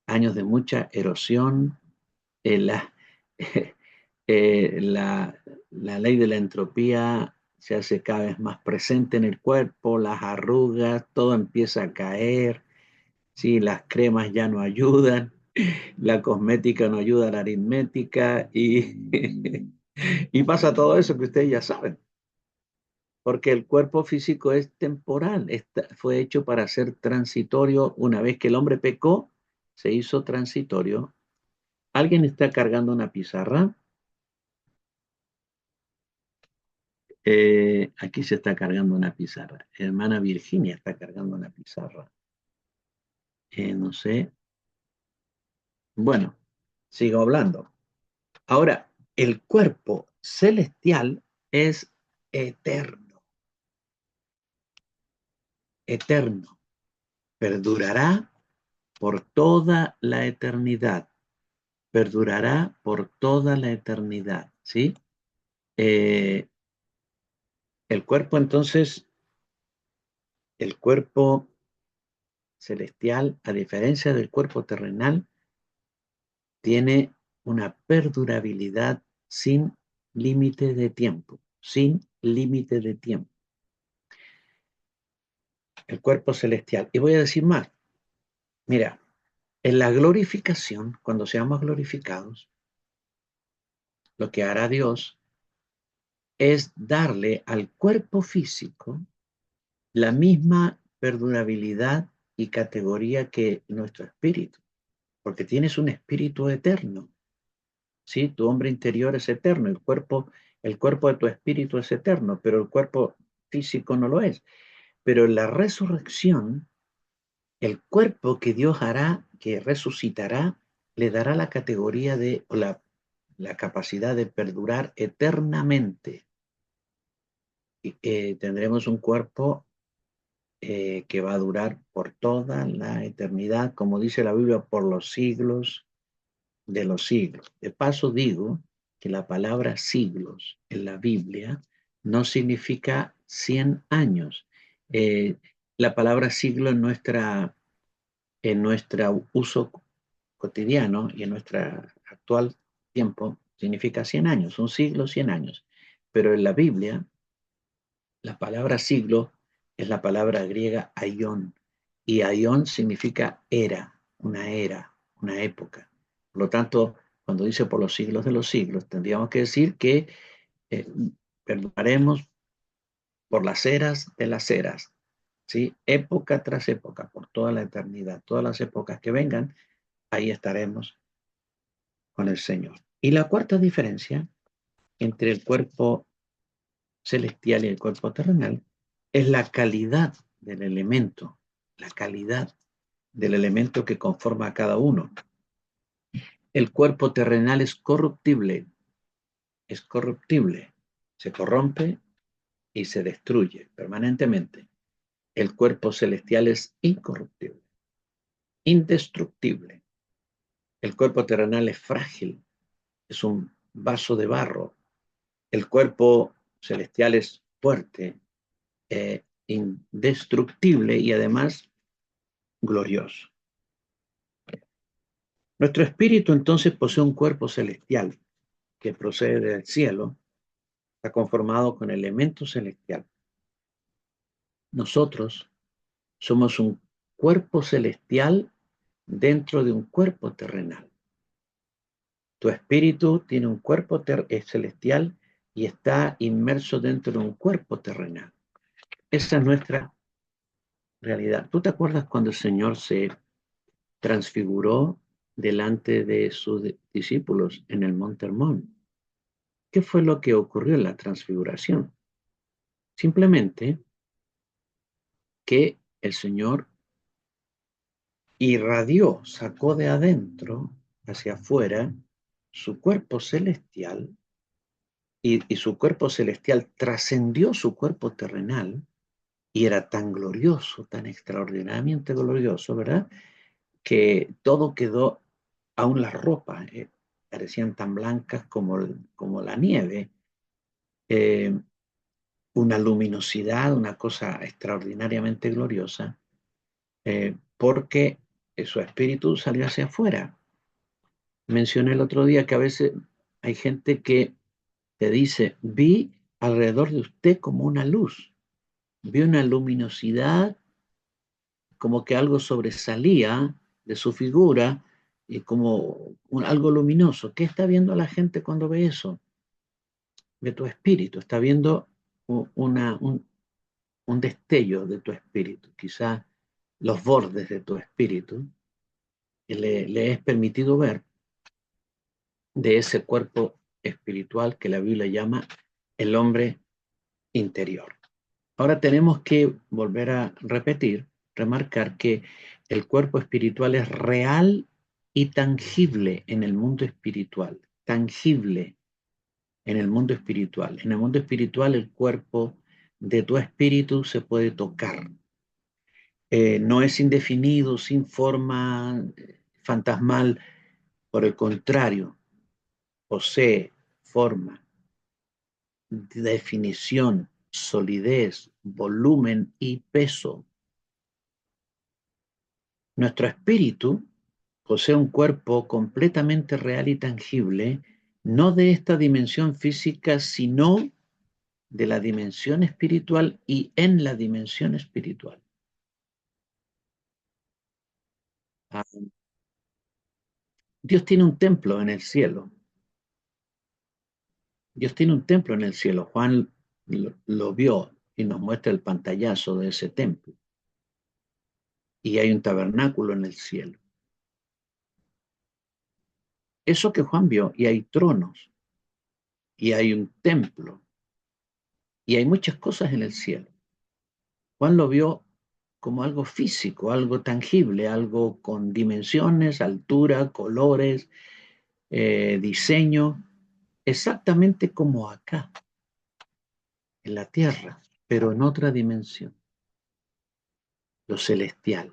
años de mucha erosión. eh, la, la ley de la entropía se hace cada vez más presente en el cuerpo, las arrugas, todo empieza a caer, ¿sí? Las cremas ya no ayudan, la cosmética no ayuda a la aritmética y, y pasa todo eso que ustedes ya saben, porque el cuerpo físico es temporal, fue hecho para ser transitorio. Una vez que el hombre pecó, se hizo transitorio. ¿Alguien está cargando una pizarra? Aquí se está cargando una pizarra. Hermana Virginia está cargando una pizarra. No sé. Bueno, sigo hablando. Ahora, el cuerpo celestial es eterno, eterno. Perdurará por toda la eternidad. Perdurará por toda la eternidad, ¿sí? Eh, el cuerpo, entonces, el cuerpo celestial, a diferencia del cuerpo terrenal, tiene una perdurabilidad sin límite de tiempo, sin límite de tiempo. El cuerpo celestial. Y voy a decir más. Mira, en la glorificación, cuando seamos glorificados, lo que hará Dios es darle al cuerpo físico la misma perdurabilidad y categoría que nuestro espíritu, porque tienes un espíritu eterno, ¿sí? Tu hombre interior es eterno, el cuerpo de tu espíritu es eterno, pero el cuerpo físico no lo es. Pero en la resurrección, el cuerpo que Dios hará, que resucitará, le dará la categoría de, o la capacidad de perdurar eternamente. Y, tendremos un cuerpo que va a durar por toda la eternidad, como dice la Biblia, por los siglos de los siglos. De paso digo que la palabra siglos en la Biblia no significa 100 años. Eh, la palabra siglo en nuestro uso cotidiano y en nuestro actual tiempo significa 100 años, un siglo, 100 años. Pero en la Biblia, la palabra siglo es la palabra griega aion, y aion significa era, una época. Por lo tanto, cuando dice por los siglos de los siglos, tendríamos que decir que eh, perduraremos por las eras de las eras, ¿sí? Época tras época, por toda la eternidad, todas las épocas que vengan, ahí estaremos con el Señor. Y la cuarta diferencia entre el cuerpo celestial y el cuerpo terrenal es la calidad del elemento, la calidad del elemento que conforma a cada uno. El cuerpo terrenal es corruptible, se corrompe y se destruye permanentemente. El cuerpo celestial es incorruptible, indestructible. El cuerpo terrenal es frágil, es un vaso de barro. El cuerpo celestial es fuerte, indestructible y además glorioso. Nuestro espíritu entonces posee un cuerpo celestial que procede del cielo, está conformado con elementos celestiales. Nosotros somos un cuerpo celestial dentro de un cuerpo terrenal. Tu espíritu tiene un cuerpo celestial y está inmerso dentro de un cuerpo terrenal. Esa es nuestra realidad. ¿Tú te acuerdas cuando el Señor se transfiguró delante de sus discípulos en el Monte Hermón? ¿Qué fue lo que ocurrió en la transfiguración? Simplemente que el Señor irradió, sacó de adentro hacia afuera su cuerpo celestial y su cuerpo celestial trascendió su cuerpo terrenal y era tan glorioso, tan extraordinariamente glorioso, ¿verdad? Que todo quedó, aún las ropas parecían tan blancas como la nieve, eh, una luminosidad, una cosa extraordinariamente gloriosa, porque su espíritu salió hacia afuera. Mencioné el otro día que a veces hay gente que te dice, vi alrededor de usted como una luz, vi una luminosidad, como que algo sobresalía de su figura y como algo luminoso. ¿Qué está viendo la gente cuando ve eso? Ve tu espíritu, está viendo un destello de tu espíritu, quizás los bordes de tu espíritu, que le es permitido ver de ese cuerpo espiritual que la Biblia llama el hombre interior. Ahora tenemos que volver a repetir, remarcar que el cuerpo espiritual es real y tangible en el mundo espiritual, tangible en el mundo espiritual. En el mundo espiritual el cuerpo de tu espíritu se puede tocar. No es indefinido, sin forma, fantasmal, por el contrario, posee forma, definición, solidez, volumen y peso. Nuestro espíritu posee un cuerpo completamente real y tangible, no de esta dimensión física, sino de la dimensión espiritual y en la dimensión espiritual. Ah, Dios tiene un templo en el cielo. Dios tiene un templo en el cielo. Juan lo vio y nos muestra el pantallazo de ese templo. Y hay un tabernáculo en el cielo. Eso que Juan vio, y hay tronos, y hay un templo, y hay muchas cosas en el cielo. Juan lo vio como algo físico, algo tangible, algo con dimensiones, altura, colores, diseño, exactamente como acá, en la tierra, pero en otra dimensión, lo celestial.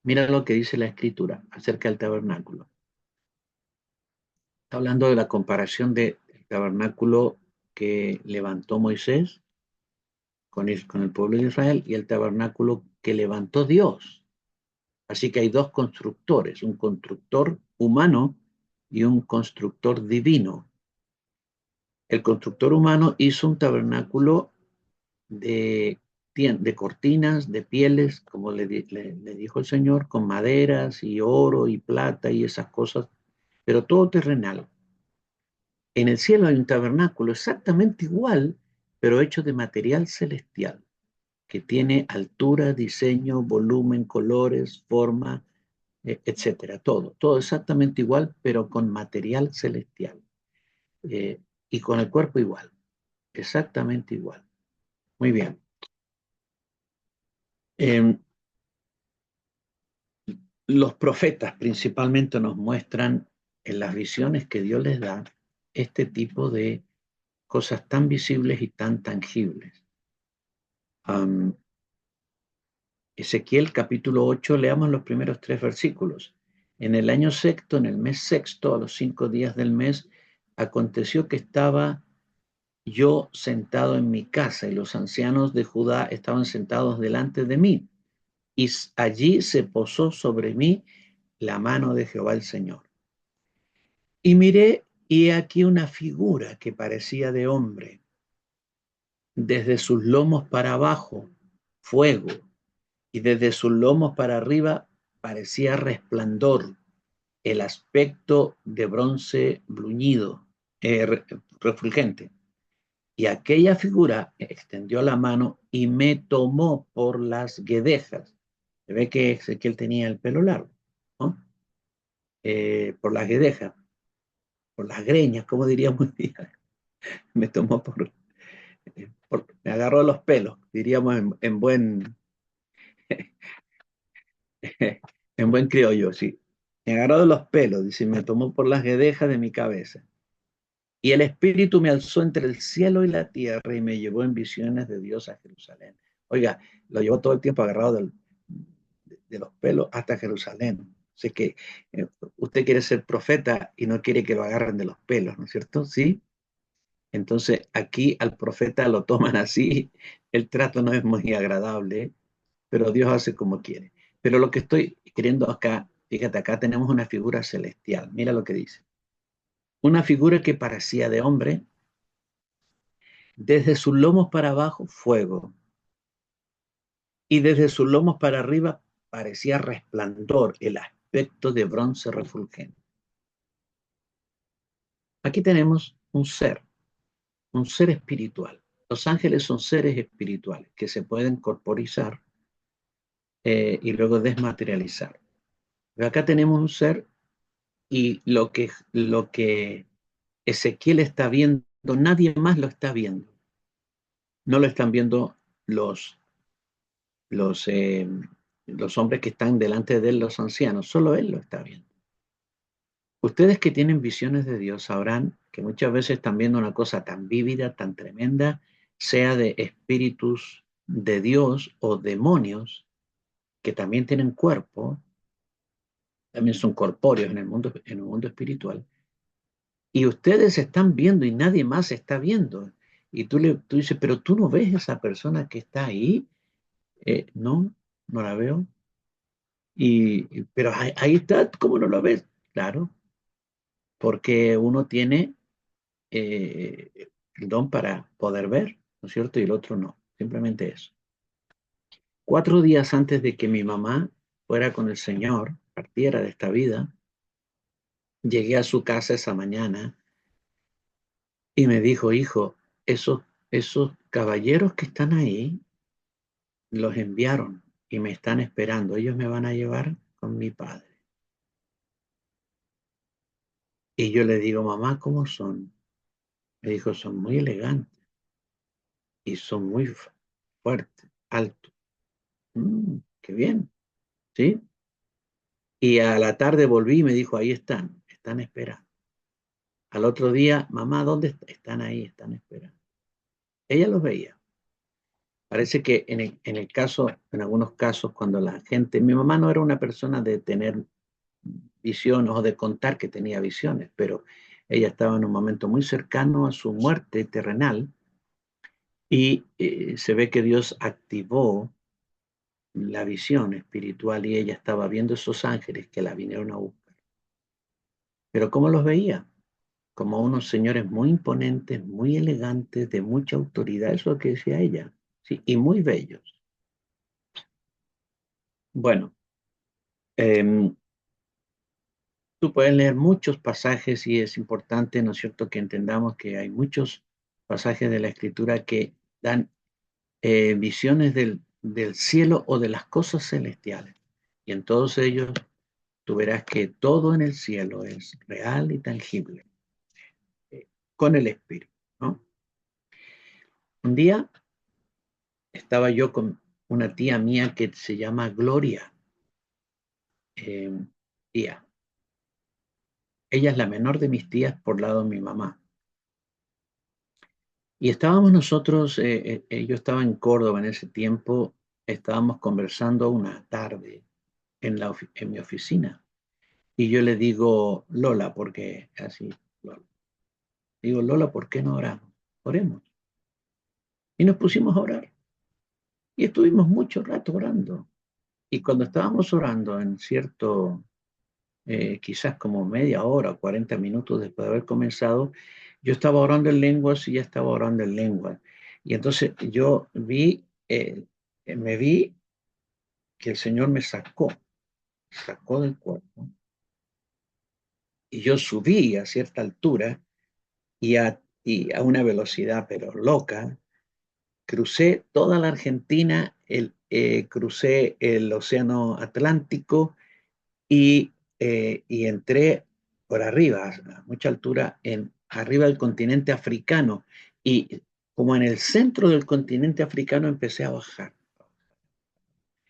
Mira lo que dice la escritura acerca del tabernáculo. Está hablando de la comparación del tabernáculo que levantó Moisés con el pueblo de Israel y el tabernáculo que levantó Dios. Así que hay dos constructores, un constructor humano y un constructor divino. El constructor humano hizo un tabernáculo de cortinas, de pieles, como le dijo el Señor, con maderas y oro y plata y esas cosas, pero todo terrenal. En el cielo hay un tabernáculo exactamente igual, pero hecho de material celestial, que tiene altura, diseño, volumen, colores, forma, etcétera, todo exactamente igual, pero con material celestial. Y con el cuerpo igual, exactamente igual. Muy bien. Eh, los profetas principalmente nos muestran en las visiones que Dios les da este tipo de cosas tan visibles y tan tangibles. Um, Ezequiel capítulo 8, leamos los primeros 3 versículos. En el año sexto, en el mes sexto, a los 5 días del mes, aconteció que estaba yo sentado en mi casa y los ancianos de Judá estaban sentados delante de mí. Y allí se posó sobre mí la mano de Jehová el Señor. Y miré, y he aquí una figura que parecía de hombre, desde sus lomos para abajo, fuego, y desde sus lomos para arriba parecía resplandor, el aspecto de bronce bruñido, refulgente. Y aquella figura extendió la mano y me tomó por las guedejas. Se ve que Ezequiel tenía el pelo largo, ¿no? Por las guedejas, por las greñas, como diríamos hoy día. Me tomó me agarró los pelos, diríamos en buen criollo, sí. Me agarró de los pelos, dice, me tomó por las guedejas de mi cabeza. Y el Espíritu me alzó entre el cielo y la tierra y me llevó en visiones de Dios a Jerusalén. Oiga, lo llevó todo el tiempo agarrado de los pelos hasta Jerusalén. Sé que usted quiere ser profeta y no quiere que lo agarren de los pelos, ¿no es cierto? Sí. Entonces aquí al profeta lo toman así, el trato no es muy agradable, pero Dios hace como quiere. Pero lo que estoy queriendo acá, fíjate, acá tenemos una figura celestial. Mira lo que dice. Una figura que parecía de hombre, desde sus lomos para abajo, fuego, y desde sus lomos para arriba parecía resplandor, el aspecto de bronce refulgente. Aquí tenemos un ser espiritual. Los ángeles son seres espirituales que se pueden corporizar y luego desmaterializar. Pero acá tenemos un ser y lo que Ezequiel está viendo, nadie más lo está viendo. No lo están viendo los, los, eh, los hombres que están delante de él, los ancianos, solo él lo está viendo. Ustedes que tienen visiones de Dios sabrán que muchas veces están viendo una cosa tan vívida, tan tremenda, sea de espíritus de Dios o demonios que también tienen cuerpo, también son corpóreos en el mundo espiritual, y ustedes están viendo y nadie más está viendo. Y tú dices, pero tú no ves esa persona que está ahí. No, no la veo. Pero ahí está, ¿cómo no la ves? Claro, porque uno tiene el don para poder ver, ¿no es cierto? Y el otro no, simplemente eso. 4 días antes de que mi mamá fuera con el Señor, partiera de esta vida, llegué a su casa esa mañana y me dijo, hijo, esos caballeros que están ahí, los enviaron y me están esperando. Ellos me van a llevar con mi padre. Y yo le digo, mamá, ¿cómo son? Me dijo, son muy elegantes y son muy fuertes, altos. Qué bien, ¿sí? Y a la tarde volví y me dijo, ahí están esperando. Al otro día, mamá, ¿dónde están ahí? Están esperando. Ella los veía. Parece que en el caso, en algunos casos, cuando la gente, mi mamá no era una persona de tener visiones o de contar que tenía visiones, pero ella estaba en un momento muy cercano a su muerte terrenal y se ve que Dios activó la visión espiritual y ella estaba viendo esos ángeles que la vinieron a buscar. Pero ¿cómo los veía? Como unos señores muy imponentes, muy elegantes, de mucha autoridad, eso es lo que decía ella, ¿sí? Y muy bellos. Bueno, em, tú puedes leer muchos pasajes y es importante, ¿no es cierto?, que entendamos que hay muchos pasajes de la Escritura que dan visiones del cielo o de las cosas celestiales. Y en todos ellos tú verás que todo en el cielo es real y tangible, con el Espíritu, ¿no? Un día estaba yo con una tía mía que se llama Gloria, eh, tía. Ella es la menor de mis tías por lado de mi mamá. Y estábamos nosotros, yo estaba en Córdoba en ese tiempo, estábamos conversando una tarde en mi oficina. Y yo le digo, Lola, porque así, Lola. Digo, Lola, ¿por qué no oramos? Oremos. Y nos pusimos a orar. Y estuvimos mucho rato orando. Y cuando estábamos orando en cierto quizás como media hora, 40 minutos después de haber comenzado, yo estaba orando en lenguas y ella estaba orando en lenguas. Y entonces yo me vi que el Señor me sacó del cuerpo, y yo subí a cierta altura y a una velocidad pero loca, crucé toda la Argentina, crucé el Océano Atlántico y entré por arriba, a mucha altura, arriba del continente africano. Y como en el centro del continente africano empecé a bajar.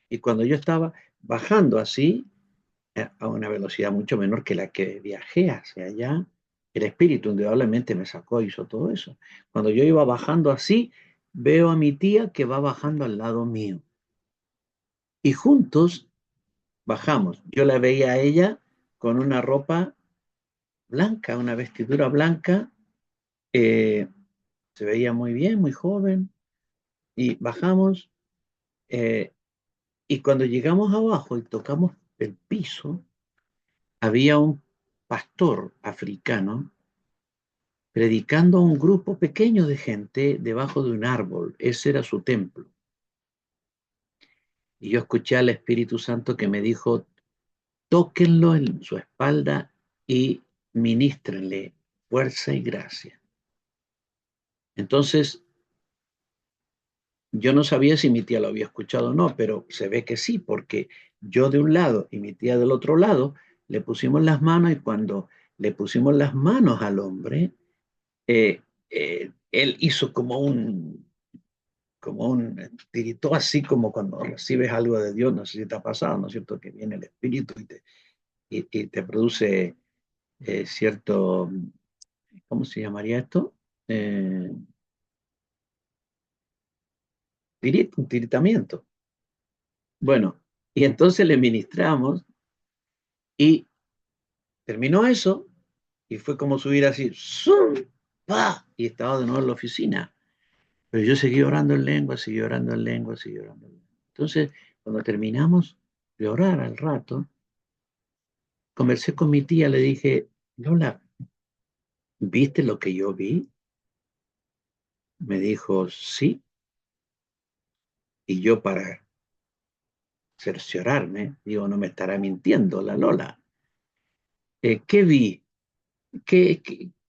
Y cuando yo estaba bajando así, a una velocidad mucho menor que la que viajé hacia allá, el espíritu indudablemente me sacó y hizo todo eso. Cuando yo iba bajando así, veo a mi tía que va bajando al lado mío. Y juntos bajamos. Yo la veía a ella con una ropa blanca, una vestidura blanca, eh, se veía muy bien, muy joven, y bajamos, eh, y cuando llegamos abajo y tocamos el piso, había un pastor africano predicando a un grupo pequeño de gente debajo de un árbol. Ese era su templo. Y yo escuché al Espíritu Santo que me dijo, tóquenlo en su espalda y ministrenle fuerza y gracia. Entonces, yo no sabía si mi tía lo había escuchado o no, pero se ve que sí, porque yo de un lado y mi tía del otro lado le pusimos las manos, y cuando le pusimos las manos al hombre, él hizo tiritó así como cuando recibes algo de Dios, no sé si te ha pasado, ¿no es cierto? Que viene el Espíritu y te produce cierto, ¿cómo se llamaría esto? Eh, un tiritamiento. Bueno, y entonces le ministramos y terminó eso y fue como subir así, ¡zum! ¡Pa! Y estaba de nuevo en la oficina. Pero yo seguí orando en lengua, seguí orando en lengua, seguí orando en lengua. Entonces, cuando terminamos de orar al rato, conversé con mi tía, le dije, Lola, ¿viste lo que yo vi? Me dijo, sí, y yo para cerciorarme, digo, no me estará mintiendo la Lola. ¿Qué vi?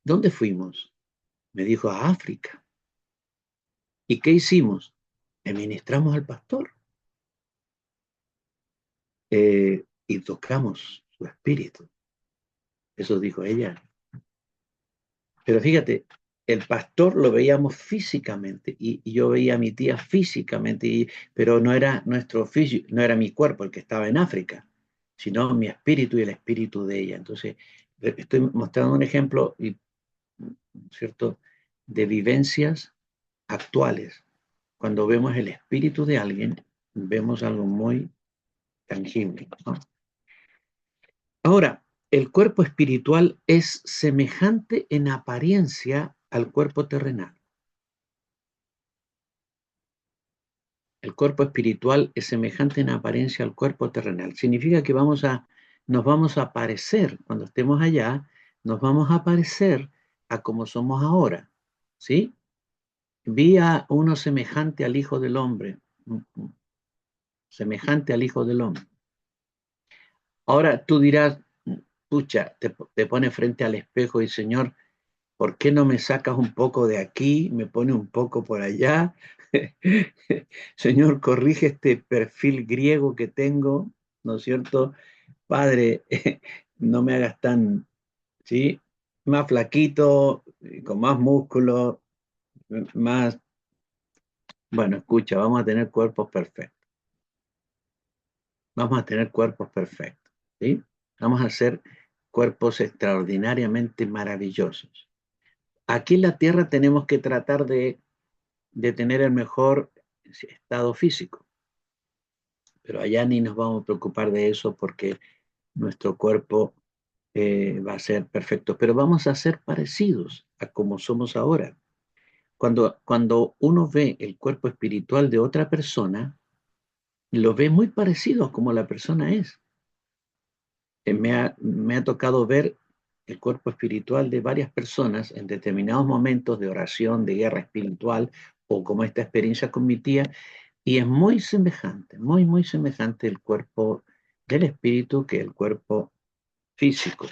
¿Dónde fuimos? Me dijo, a África. ¿Y qué hicimos? Le ministramos al pastor y tocamos su espíritu. Eso dijo ella. Pero fíjate, el pastor lo veíamos físicamente y yo veía a mi tía físicamente, pero no era nuestro físico, no era mi cuerpo el que estaba en África, sino mi espíritu y el espíritu de ella. Entonces, estoy mostrando un ejemplo, ¿cierto?, de vivencias actuales. Cuando vemos el espíritu de alguien, vemos algo muy tangible, ¿no? Ahora, el cuerpo espiritual es semejante en apariencia al cuerpo terrenal. El cuerpo espiritual es semejante en apariencia al cuerpo terrenal. Significa que nos vamos a parecer, cuando estemos allá, nos vamos a parecer a como somos ahora, ¿sí? Vi a uno semejante al Hijo del Hombre, semejante al Hijo del Hombre. Ahora tú dirás, pucha, te pones frente al espejo y Señor, ¿por qué no me sacas un poco de aquí, me pone un poco por allá? Señor, corrige este perfil griego que tengo, ¿no es cierto? Padre, no me hagas tan, ¿sí? Más flaquito, con más músculo, más... Bueno, escucha, vamos a tener cuerpos perfectos. Vamos a tener cuerpos perfectos, ¿sí? Vamos a hacer cuerpos extraordinariamente maravillosos. Aquí en la Tierra tenemos que tratar de tener el mejor estado físico, pero allá ni nos vamos a preocupar de eso porque nuestro cuerpo va a ser perfecto, pero vamos a ser parecidos a como somos ahora. Cuando uno ve el cuerpo espiritual de otra persona, lo ve muy parecido a como la persona es. me ha tocado ver el cuerpo espiritual de varias personas en determinados momentos de oración, de guerra espiritual, o como esta experiencia con mi tía, y es muy semejante, muy, muy semejante el cuerpo del espíritu que el cuerpo físico.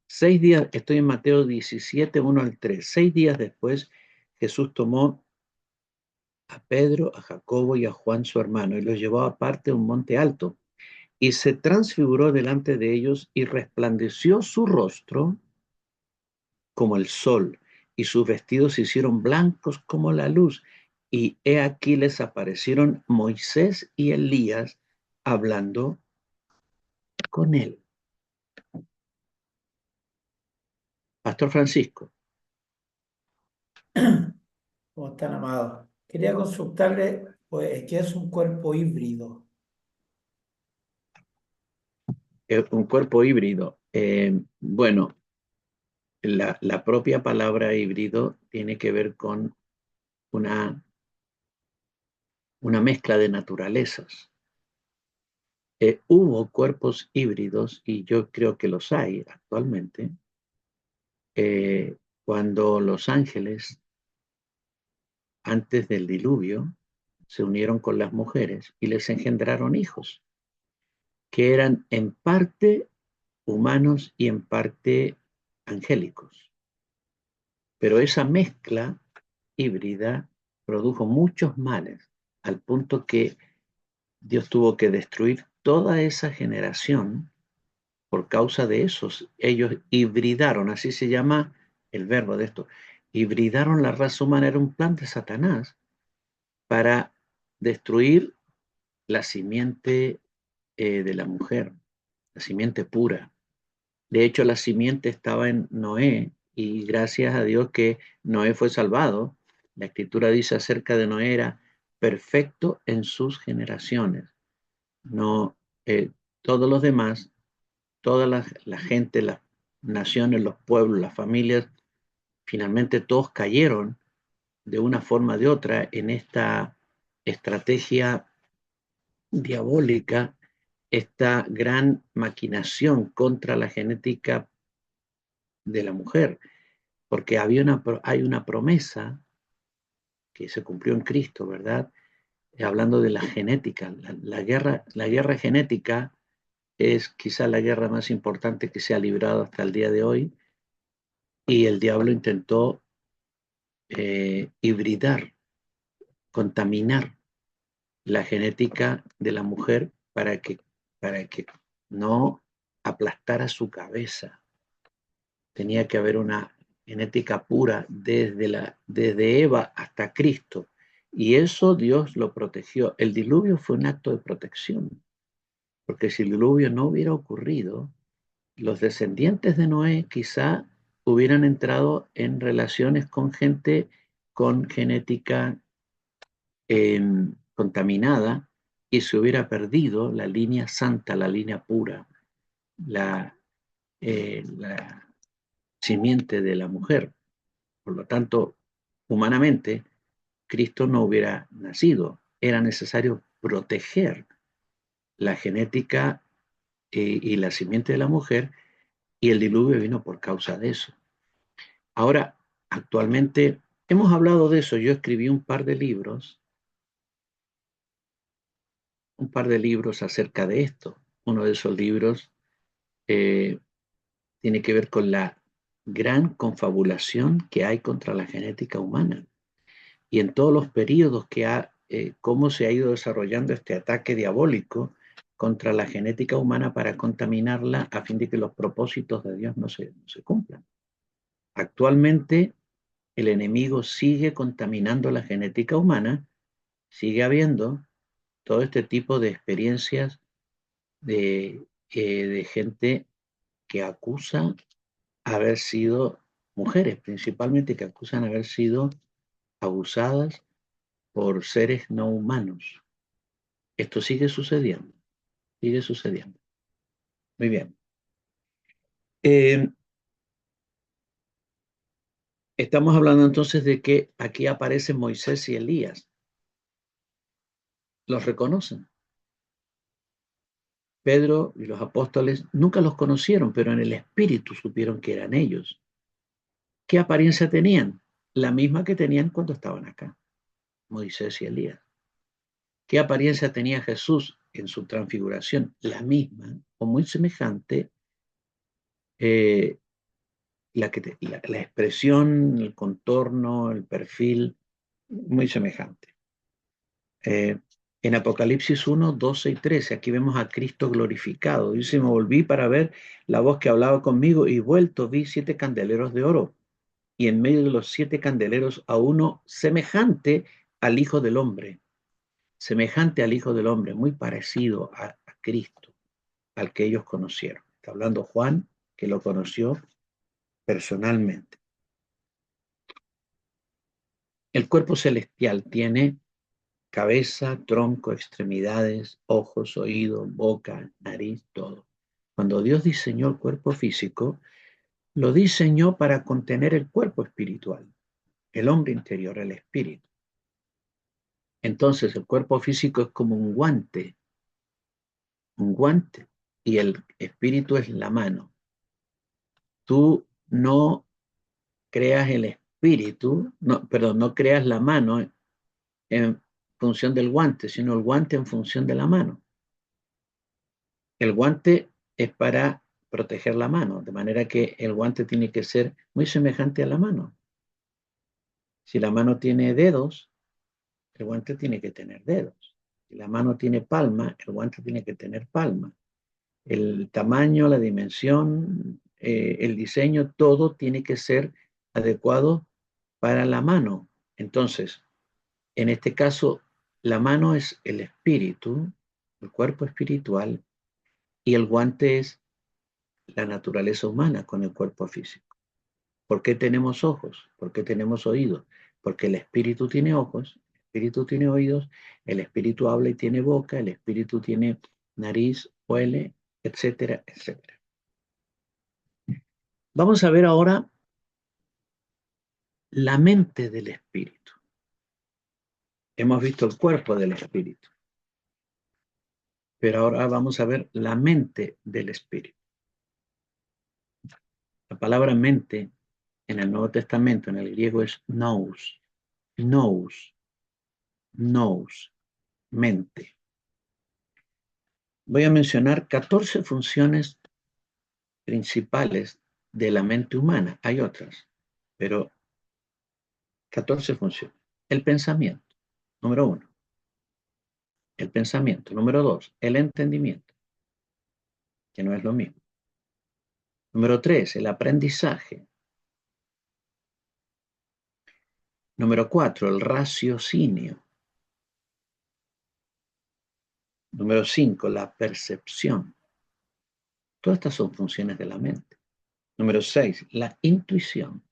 6 días, estoy en Mateo 17, 1 al 3. 6 días después, Jesús tomó a Pedro, a Jacobo y a Juan su hermano y los llevó aparte a un monte alto y se transfiguró delante de ellos y resplandeció su rostro como el sol y sus vestidos se hicieron blancos como la luz. Y he aquí les aparecieron Moisés y Elías hablando con él. Pastor Francisco, ¿Cómo están, amados? Quería consultarle, pues, qué es un cuerpo híbrido. un cuerpo híbrido. Bueno, la propia palabra híbrido tiene que ver con una, una mezcla de naturalezas. Hubo cuerpos híbridos, y yo creo que los hay actualmente, cuando los ángeles, antes del diluvio, se unieron con las mujeres y les engendraron hijos, que eran en parte humanos y en parte angélicos. Pero esa mezcla híbrida produjo muchos males, al punto que Dios tuvo que destruir toda esa generación por causa de esos. Ellos hibridaron, así se llama el verbo de esto, hibridaron la raza humana, era un plan de Satanás para destruir la simiente de la mujer, la simiente pura. De hecho, la simiente estaba en Noé y gracias a Dios que Noé fue salvado. La escritura dice acerca de Noé era perfecto en sus generaciones. No, todos los demás, toda la gente, las naciones, los pueblos, las familias, finalmente todos cayeron de una forma o de otra en esta estrategia diabólica, esta gran maquinación contra la genética de la mujer, porque hay una promesa que se cumplió en Cristo, ¿verdad? Hablando de la genética, la guerra genética es quizá la guerra más importante que se ha librado hasta el día de hoy, y el diablo intentó hibridar, contaminar la genética de la mujer para que no aplastara su cabeza. Tenía que haber una genética pura desde Eva hasta Cristo. Y eso Dios lo protegió. El diluvio fue un acto de protección, porque si el diluvio no hubiera ocurrido, los descendientes de Noé quizá hubieran entrado en relaciones con gente con genética contaminada y se hubiera perdido la línea santa, la línea pura, la, la simiente de la mujer. Por lo tanto, humanamente, Cristo no hubiera nacido. Era necesario proteger la genética y la simiente de la mujer, y el diluvio vino por causa de eso. Ahora, actualmente, hemos hablado de eso. Yo escribí un par de libros acerca de esto. Uno de esos libros eh, tiene que ver con la gran confabulación que hay contra la genética humana y en todos los periodos cómo se ha ido desarrollando este ataque diabólico contra la genética humana para contaminarla a fin de que los propósitos de Dios no se cumplan. Actualmente el enemigo sigue contaminando la genética humana, sigue habiendo todo este tipo de experiencias de gente que acusa haber sido mujeres, principalmente que acusan haber sido abusadas por seres no humanos. Esto sigue sucediendo, sigue sucediendo. Muy bien. Eh, Estamos hablando entonces de que aquí aparecen Moisés y Elías. Los reconocen. Pedro y los apóstoles nunca los conocieron, pero en el espíritu supieron que eran ellos. ¿Qué apariencia tenían? La misma que tenían cuando estaban acá, Moisés y Elías. ¿Qué apariencia tenía Jesús en su transfiguración? La misma o muy semejante, eh, la expresión, el contorno, el perfil, muy semejante. En Apocalipsis 1, 12 y 13, aquí vemos a Cristo glorificado. Dice, me volví para ver la voz que hablaba conmigo y vuelto vi 7 candeleros de oro y en medio de los 7 candeleros a uno semejante al Hijo del Hombre, semejante al Hijo del Hombre, muy parecido a Cristo, al que ellos conocieron. Está hablando Juan, que lo conoció personalmente. El cuerpo celestial tiene cabeza, tronco, extremidades, ojos, oídos, boca, nariz, todo. Cuando Dios diseñó el cuerpo físico, lo diseñó para contener el cuerpo espiritual, el hombre interior, el espíritu. Entonces el cuerpo físico es como un guante, y el espíritu es la mano. Tú no creas el espíritu, no, perdón, no creas la mano en función del guante, sino el guante en función de la mano. El guante es para proteger la mano, de manera que el guante tiene que ser muy semejante a la mano. Si la mano tiene dedos, el guante tiene que tener dedos. Si la mano tiene palma, el guante tiene que tener palma. El tamaño, la dimensión, el diseño, todo tiene que ser adecuado para la mano. Entonces, en este caso, la mano es el espíritu, el cuerpo espiritual, y el guante es la naturaleza humana con el cuerpo físico. ¿Por qué tenemos ojos? ¿Por qué tenemos oídos? Porque el espíritu tiene ojos, el espíritu tiene oídos, el espíritu habla y tiene boca, el espíritu tiene nariz, huele, etcétera, etcétera. Vamos a ver ahora la mente del espíritu. Hemos visto el cuerpo del espíritu, pero ahora vamos a ver la mente del espíritu. La palabra mente en el Nuevo Testamento, en el griego, es nous, nous, nous, mente. Voy a mencionar 14 funciones principales de la mente humana. Hay otras, pero 14 funciones. El pensamiento, número 1. El pensamiento, número 2. El entendimiento, que no es lo mismo. Número 3. El aprendizaje. Número 4. El raciocinio. Número 5. La percepción. Todas estas son funciones de la mente. Número 6. La intuición.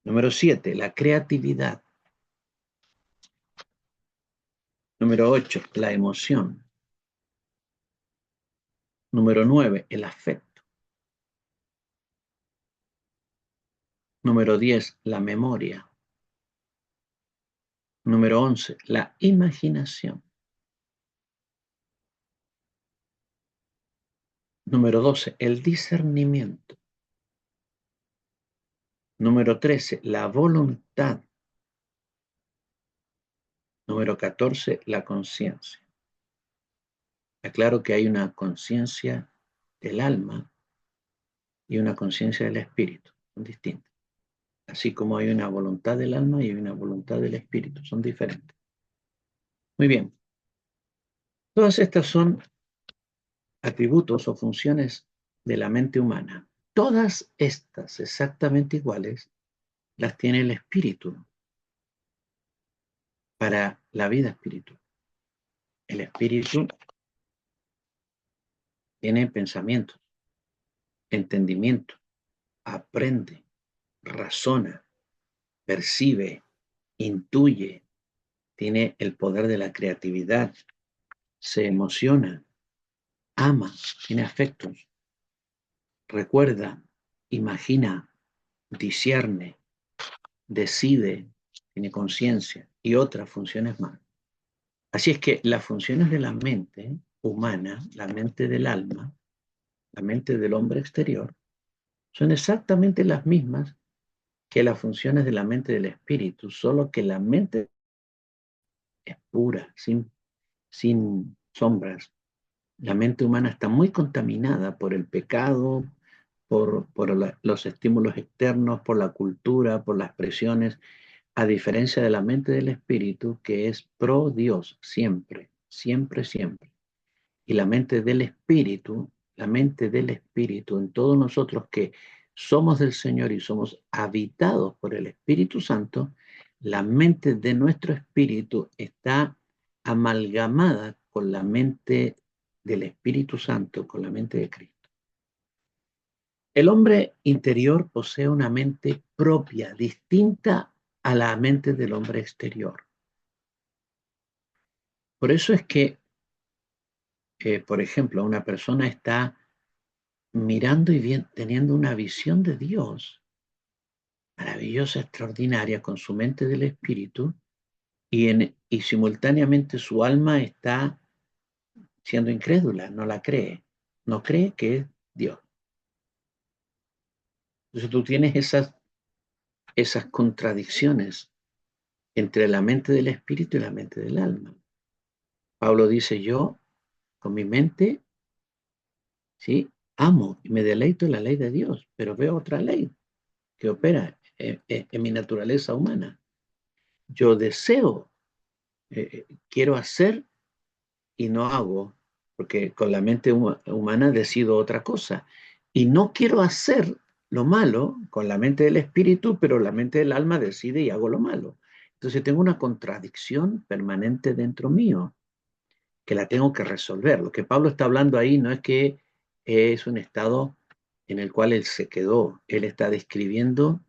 Número 7. La creatividad. Número 8. La emoción. Número 9. El afecto. Número 10. La memoria. Número 11. La imaginación. Número 12. El discernimiento. Número 13. La voluntad. Número 14. La conciencia. Aclaro que hay una conciencia del alma y una conciencia del espíritu. Son distintas. Así como hay una voluntad del alma y hay una voluntad del espíritu. Son diferentes. Muy bien. Todas estas son atributos o funciones de la mente humana. Todas estas exactamente iguales las tiene el espíritu para la vida espiritual. El espíritu tiene pensamientos, entendimiento, aprende, razona, percibe, intuye, tiene el poder de la creatividad, se emociona, ama, tiene afectos, recuerda, imagina, discierne, decide, tiene conciencia y otras funciones más. Así es que las funciones de la mente humana, la mente del alma, la mente del hombre exterior, son exactamente las mismas que las funciones de la mente del espíritu, solo que la mente es pura, sin sombras. La mente humana está muy contaminada por el pecado, por los estímulos externos, por la cultura, por las presiones, a diferencia de la mente del espíritu, que es pro Dios, siempre, siempre, siempre. Y la mente del espíritu en todos nosotros que somos del Señor y somos habitados por el Espíritu Santo, la mente de nuestro espíritu está amalgamada con la mente del Espíritu Santo, con la mente de Cristo. El hombre interior posee una mente propia, distinta a la mente del hombre exterior. Por eso es que, por ejemplo, una persona está mirando y teniendo una visión de Dios maravillosa, extraordinaria, con su mente del espíritu, y simultáneamente su alma está siendo incrédula, no la cree, no cree que es Dios. Entonces tú tienes esas contradicciones entre la mente del espíritu y la mente del alma. Pablo dice, yo con mi mente, sí, amo y me deleito en la ley de Dios, pero veo otra ley que opera en mi naturaleza humana. Yo deseo, quiero hacer y no hago, porque con la mente humana decido otra cosa. Y no quiero hacer lo malo con la mente del espíritu, pero la mente del alma decide y hago lo malo. Entonces tengo una contradicción permanente dentro mío que la tengo que resolver. Lo que Pablo está hablando ahí no es que es un estado en el cual él se quedó. Él está describiendo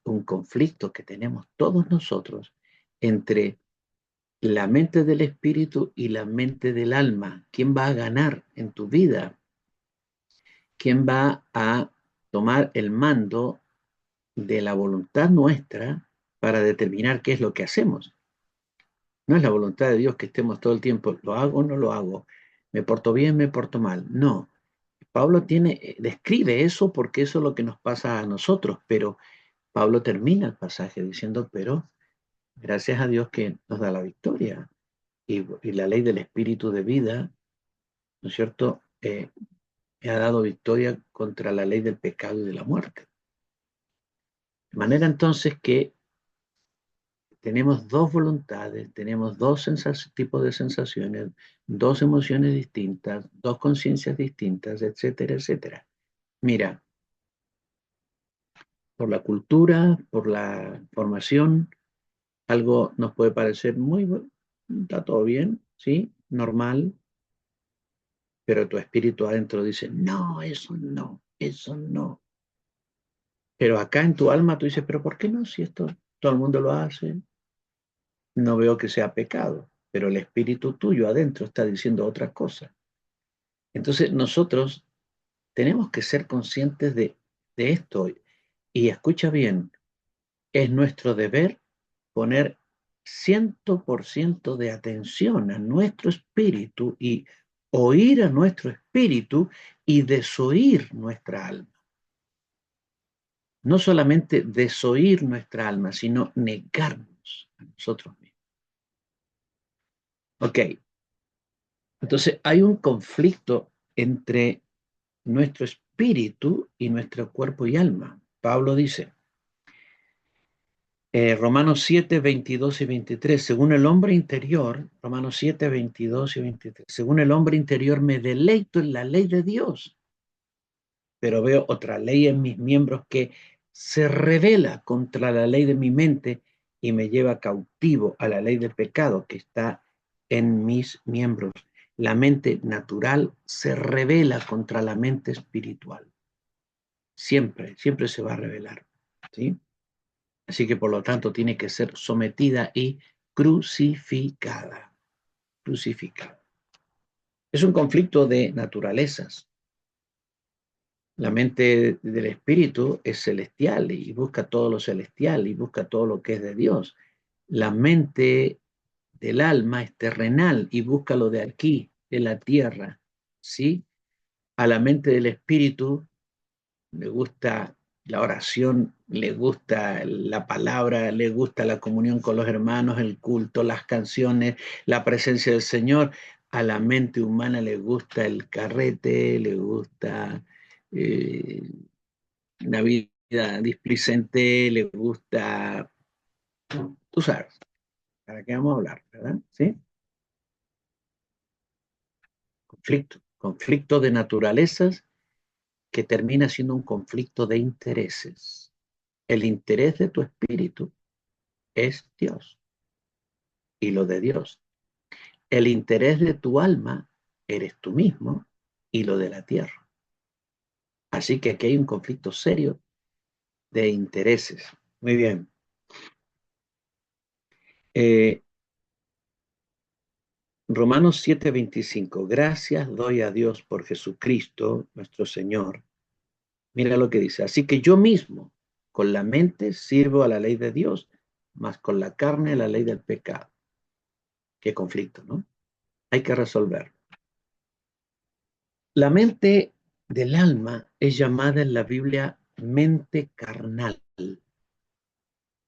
un conflicto que tenemos todos nosotros entre la mente del espíritu y la mente del alma. ¿Quién va a ganar en tu vida? ¿Quién va a tomar el mando de la voluntad nuestra para determinar qué es lo que hacemos? No es la voluntad de Dios que estemos todo el tiempo, lo hago o no lo hago, me porto bien, me porto mal. No. Pablo describe eso porque eso es lo que nos pasa a nosotros, pero Pablo termina el pasaje diciendo, pero gracias a Dios que nos da la victoria. Y la ley del espíritu de vida, ¿no es cierto? Me ha dado victoria contra la ley del pecado y de la muerte. De manera entonces que tenemos dos voluntades, tenemos dos tipos de sensaciones, dos emociones distintas, dos conciencias distintas, etcétera, etcétera. Mira, por la cultura, por la formación, algo nos puede parecer muy bueno, está todo bien, ¿sí? Normal, pero tu espíritu adentro dice, no, eso no, eso no. Pero acá en tu alma tú dices, pero ¿por qué no? Si esto todo el mundo lo hace, no veo que sea pecado, pero el espíritu tuyo adentro está diciendo otra cosa. Entonces nosotros tenemos que ser conscientes de esto. Y escucha bien, es nuestro deber poner 100% de atención a nuestro espíritu y oír a nuestro espíritu y desoír nuestra alma. No solamente desoír nuestra alma, sino negarnos a nosotros mismos. Ok, entonces hay un conflicto entre nuestro espíritu y nuestro cuerpo y alma. Pablo dice, Romanos 7, 22 y 23, según el hombre interior, Romanos 7, 22 y 23, según el hombre interior me deleito en la ley de Dios, pero veo otra ley en mis miembros que se revela contra la ley de mi mente y me lleva cautivo a la ley del pecado que está en mis miembros. La mente natural se revela contra la mente espiritual. Siempre, siempre se va a revelar, ¿sí? Así que por lo tanto tiene que ser sometida y crucificada. Crucificada. Es un conflicto de naturalezas. La mente del espíritu es celestial y busca todo lo celestial y busca todo lo que es de Dios. La mente del alma es terrenal y busca lo de aquí. de la tierra, ¿sí? A la mente del espíritu le gusta la oración, le gusta la palabra, le gusta la comunión con los hermanos, el culto, las canciones, la presencia del Señor. A la mente humana le gusta el carrete, le gusta eh, la vida displicente, le gusta, tú sabes, ¿para qué vamos a hablar, verdad? ¿Sí? Conflicto de naturalezas que termina siendo un conflicto de intereses. El interés de tu espíritu es Dios y lo de Dios. El interés de tu alma eres tú mismo y lo de la tierra. Así que aquí hay un conflicto serio de intereses. Muy bien. Eh, Romanos 7:25. Gracias doy a Dios por Jesucristo, nuestro Señor. Mira lo que dice. Así que yo mismo, con la mente, sirvo a la ley de Dios, mas con la carne a la ley del pecado. Qué conflicto, ¿no? Hay que resolver. La mente del alma es llamada en la Biblia mente carnal.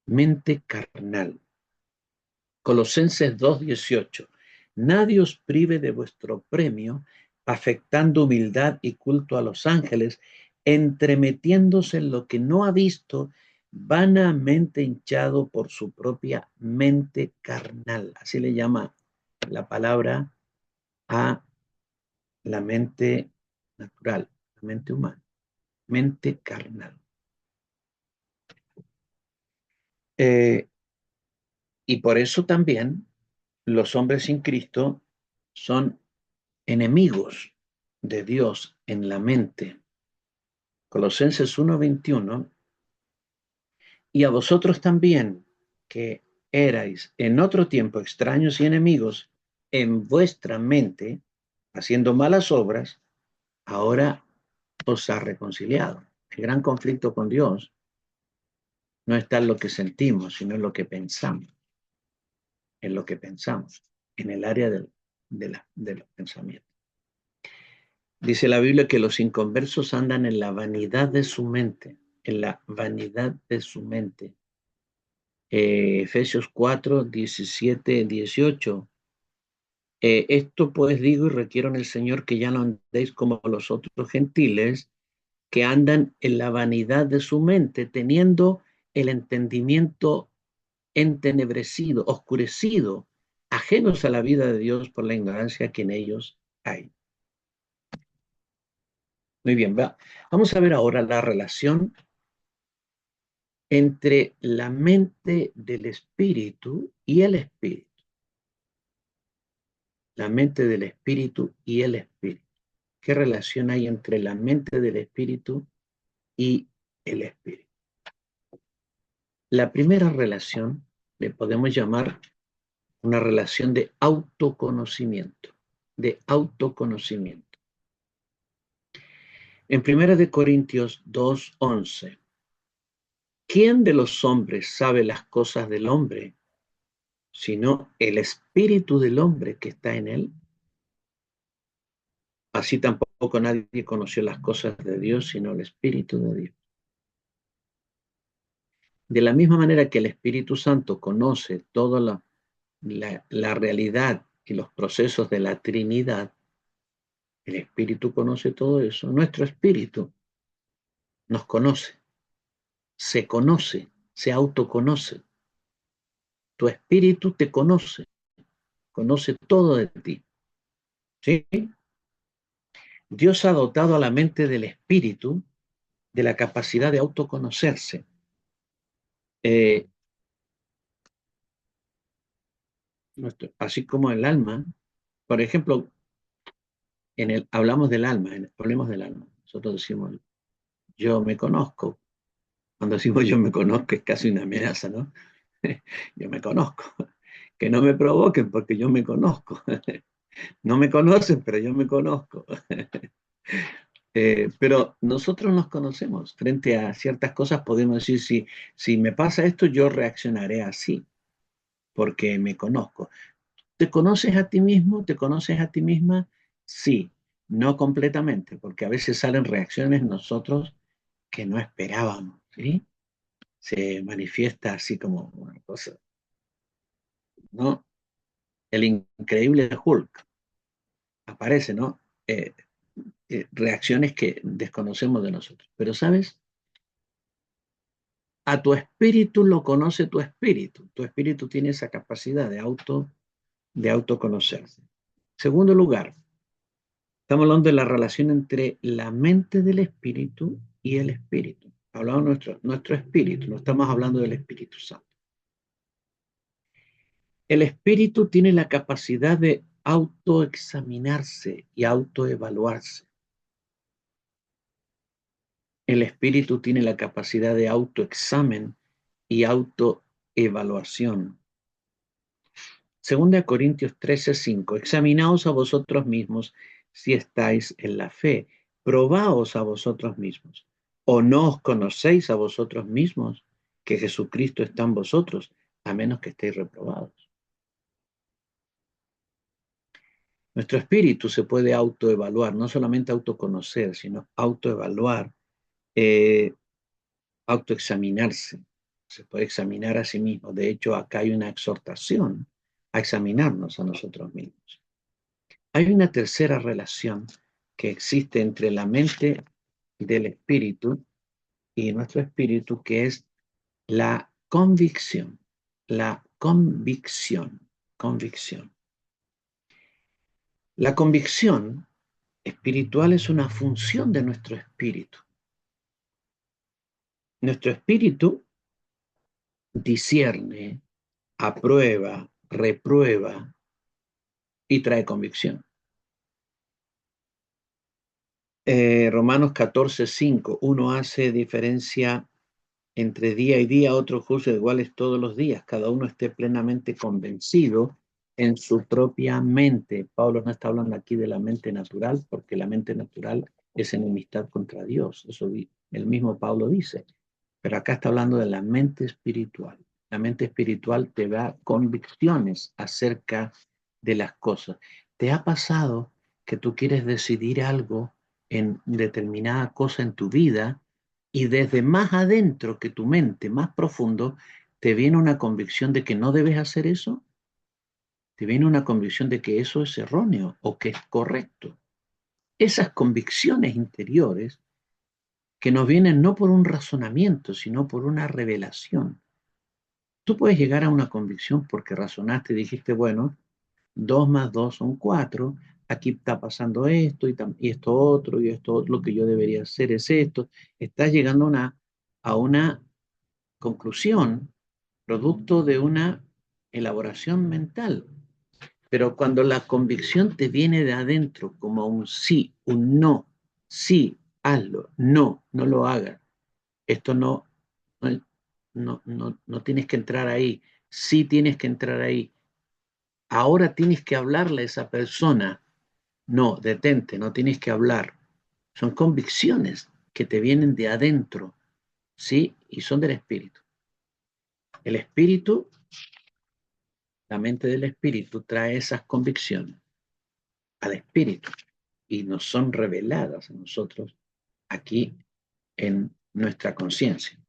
Mente carnal. Colosenses 2:18. Nadie os prive de vuestro premio, afectando humildad y culto a los ángeles, entremetiéndose en lo que no ha visto, vanamente hinchado por su propia mente carnal. Así le llama la palabra a la mente natural, la mente humana, mente carnal. Eh, y por eso también los hombres sin Cristo son enemigos de Dios en la mente. Colosenses 1:21, y a vosotros también, que erais en otro tiempo extraños y enemigos en vuestra mente, haciendo malas obras, ahora os ha reconciliado. El gran conflicto con Dios no está en lo que sentimos, sino en lo que pensamos, en lo que pensamos, en el área de los pensamientos. Dice la Biblia que los inconversos andan en la vanidad de su mente, en la vanidad de su mente. Efesios 4:17-18. Esto pues digo y requiero en el Señor que ya no andéis como los otros gentiles que andan en la vanidad de su mente, teniendo el entendimiento entenebrecido, oscurecido, ajenos a la vida de Dios por la ignorancia que en ellos hay. Muy bien, vamos a ver ahora la relación entre la mente del espíritu y el espíritu. La mente del espíritu y el espíritu. ¿Qué relación hay entre la mente del espíritu y el espíritu? La primera relación le podemos llamar una relación de autoconocimiento, de autoconocimiento. En 1 Corintios 2:11, ¿quién de los hombres sabe las cosas del hombre, sino el espíritu del hombre que está en él? Así tampoco nadie conoció las cosas de Dios, sino el espíritu de Dios. De la misma manera que el Espíritu Santo conoce toda la realidad y los procesos de la Trinidad, el Espíritu conoce todo eso. Nuestro espíritu nos conoce, se autoconoce. Tu espíritu te conoce todo de ti. ¿Sí? Dios ha dotado a la mente del espíritu de la capacidad de autoconocerse. Eh, Así como el alma, por ejemplo, hablamos del alma, hablemos del alma. Nosotros decimos, yo me conozco. Cuando decimos yo me conozco es casi una amenaza, ¿no? Yo me conozco. Que no me provoquen porque yo me conozco. No me conocen, pero yo me conozco. Pero nosotros nos conocemos. Frente a ciertas cosas podemos decir, si me pasa esto, yo reaccionaré así, porque me conozco. ¿Te conoces a ti mismo? ¿Te conoces a ti misma? Sí, no completamente, porque a veces salen reacciones en nosotros que no esperábamos, ¿sí? Se manifiesta así como una cosa, ¿no? El increíble Hulk aparece, ¿no? Reacciones que desconocemos de nosotros. Pero, ¿sabes? A tu espíritu lo conoce tu espíritu. Tu espíritu tiene esa capacidad de autoconocerse. Segundo lugar, estamos hablando de la relación entre la mente del espíritu y el espíritu. Hablamos de nuestro espíritu, no estamos hablando del Espíritu Santo. El espíritu tiene la capacidad de autoexaminarse y autoevaluarse. El espíritu tiene la capacidad de autoexamen y autoevaluación. Segunda Corintios 13:5. Examinaos a vosotros mismos si estáis en la fe. Probaos a vosotros mismos. ¿O no os conocéis a vosotros mismos que Jesucristo está en vosotros, a menos que estéis reprobados? Nuestro espíritu se puede autoevaluar, no solamente autoconocer, sino autoevaluar, eh, autoexaminarse. Se puede examinar a sí mismo. De hecho, acá hay una exhortación a examinarnos a nosotros mismos. Hay una tercera relación que existe entre la mente del espíritu y nuestro espíritu, que es la convicción. La convicción. Convicción. La convicción espiritual es una función de nuestro espíritu. Nuestro espíritu discierne, aprueba, reprueba y trae convicción. Romanos 14:5, uno hace diferencia entre día y día, otro juzga iguales todos los días, cada uno esté plenamente convencido en su propia mente. Pablo no está hablando aquí de la mente natural, porque la mente natural es enemistad contra Dios, eso el mismo Pablo dice, pero acá está hablando de la mente espiritual. La mente espiritual te da convicciones acerca de las cosas. ¿Te ha pasado que tú quieres decidir algo en determinada cosa en tu vida y desde más adentro que tu mente, más profundo, te viene una convicción de que no debes hacer eso? Te viene una convicción de que eso es erróneo o que es correcto. Esas convicciones interiores que nos vienen no por un razonamiento, sino por una revelación. Tú puedes llegar a una convicción porque razonaste y dijiste, bueno, 2 más 2 son 4, aquí está pasando esto y esto otro, y esto otro, lo que yo debería hacer es esto. Estás llegando a una conclusión producto de una elaboración mental. Pero cuando la convicción te viene de adentro como un sí, un no, sí, hazlo, no, no lo hagas, esto no, no tienes que entrar ahí, sí tienes que entrar ahí, ahora tienes que hablarle a esa persona, no, detente, no tienes que hablar. Son convicciones que te vienen de adentro, ¿sí? Y son del espíritu. El espíritu, la mente del espíritu trae esas convicciones al espíritu y nos son reveladas a nosotros aquí en nuestra conciencia.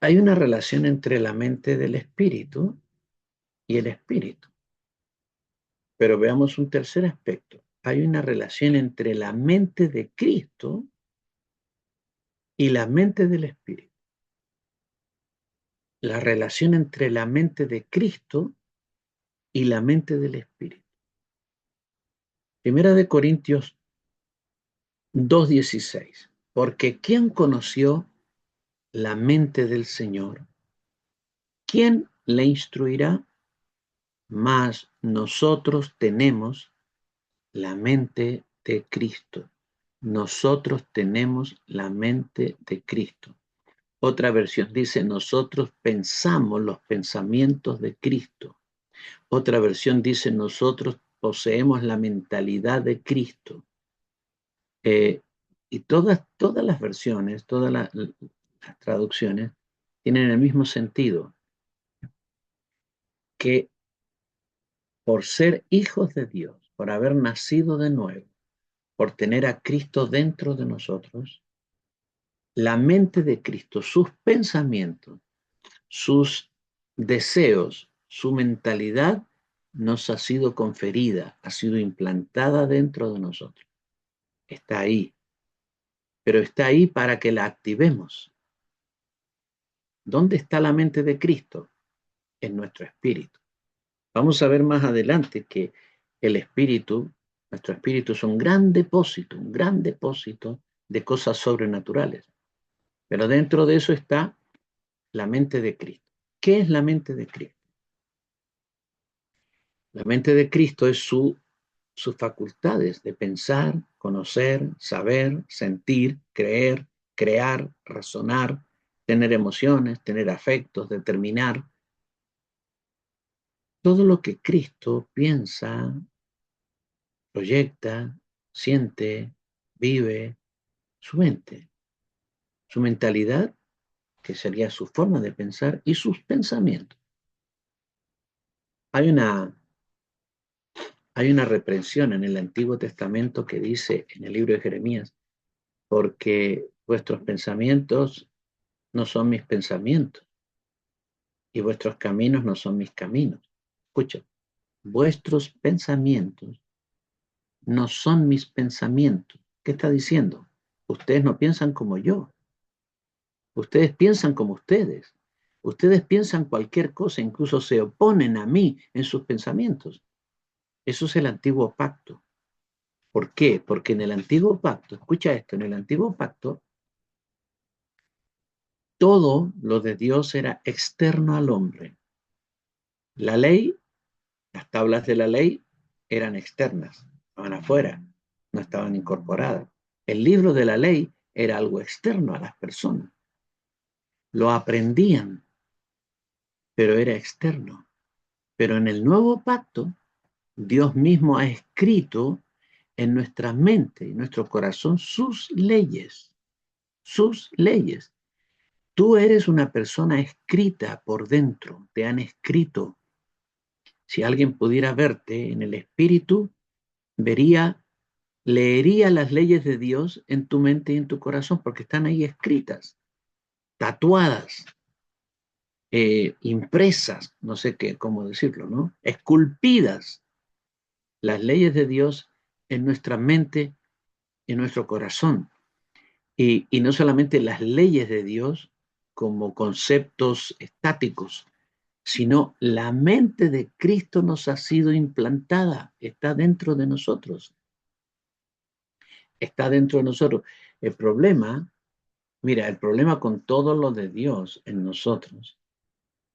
Hay una relación entre la mente del espíritu y el espíritu. Pero veamos un tercer aspecto. Hay una relación entre la mente de Cristo y la mente del espíritu. La relación entre la mente de Cristo y la mente del espíritu. Primera de Corintios 2:16. Porque ¿quién conoció la mente del Señor? ¿Quién le instruirá? Mas nosotros tenemos la mente de Cristo. Nosotros tenemos la mente de Cristo. Otra versión dice, nosotros pensamos los pensamientos de Cristo. Otra versión dice, nosotros poseemos la mentalidad de Cristo. Y todas las versiones, las traducciones, tienen el mismo sentido. que por ser hijos de Dios, por haber nacido de nuevo, por tener a Cristo dentro de nosotros, la mente de Cristo, sus pensamientos, sus deseos, su mentalidad nos ha sido conferida, ha sido implantada dentro de nosotros. Está ahí, pero está ahí para que la activemos. ¿Dónde está la mente de Cristo? En nuestro espíritu. Vamos a ver más adelante que el espíritu, nuestro espíritu es un gran depósito de cosas sobrenaturales. Pero dentro de eso está la mente de Cristo. ¿Qué es la mente de Cristo? La mente de Cristo es sus facultades de pensar, conocer, saber, sentir, creer, crear, razonar, tener emociones, tener afectos, determinar. Todo lo que Cristo piensa, proyecta, siente, vive, su mente, su mentalidad, que sería su forma de pensar, y sus pensamientos. Hay una, hay una reprensión en el Antiguo Testamento que dice en el libro de Jeremías, porque vuestros pensamientos no son mis pensamientos y vuestros caminos no son mis caminos. Escucha, vuestros pensamientos no son mis pensamientos. ¿Qué está diciendo? Ustedes no piensan como yo. Ustedes piensan como ustedes. Ustedes piensan cualquier cosa, incluso se oponen a mí en sus pensamientos. Eso es el antiguo pacto. ¿Por qué? Porque en el antiguo pacto, escucha esto, en el antiguo pacto, todo lo de Dios era externo al hombre. La ley, las tablas de la ley eran externas, estaban afuera, no estaban incorporadas. El libro de la ley era algo externo a las personas. Lo aprendían, pero era externo. Pero en el nuevo pacto, Dios mismo ha escrito en nuestra mente y nuestro corazón sus leyes, sus leyes. Tú eres una persona escrita por dentro, te han escrito. Si alguien pudiera verte en el espíritu, vería, leería las leyes de Dios en tu mente y en tu corazón, porque están ahí escritas, tatuadas, impresas, no sé qué, cómo decirlo, ¿no? Esculpidas las leyes de Dios en nuestra mente, en nuestro corazón. Y no solamente las leyes de Dios como conceptos estáticos, sino la mente de Cristo nos ha sido implantada, está dentro de nosotros, está dentro de nosotros. El problema, mira, el problema con todo lo de Dios en nosotros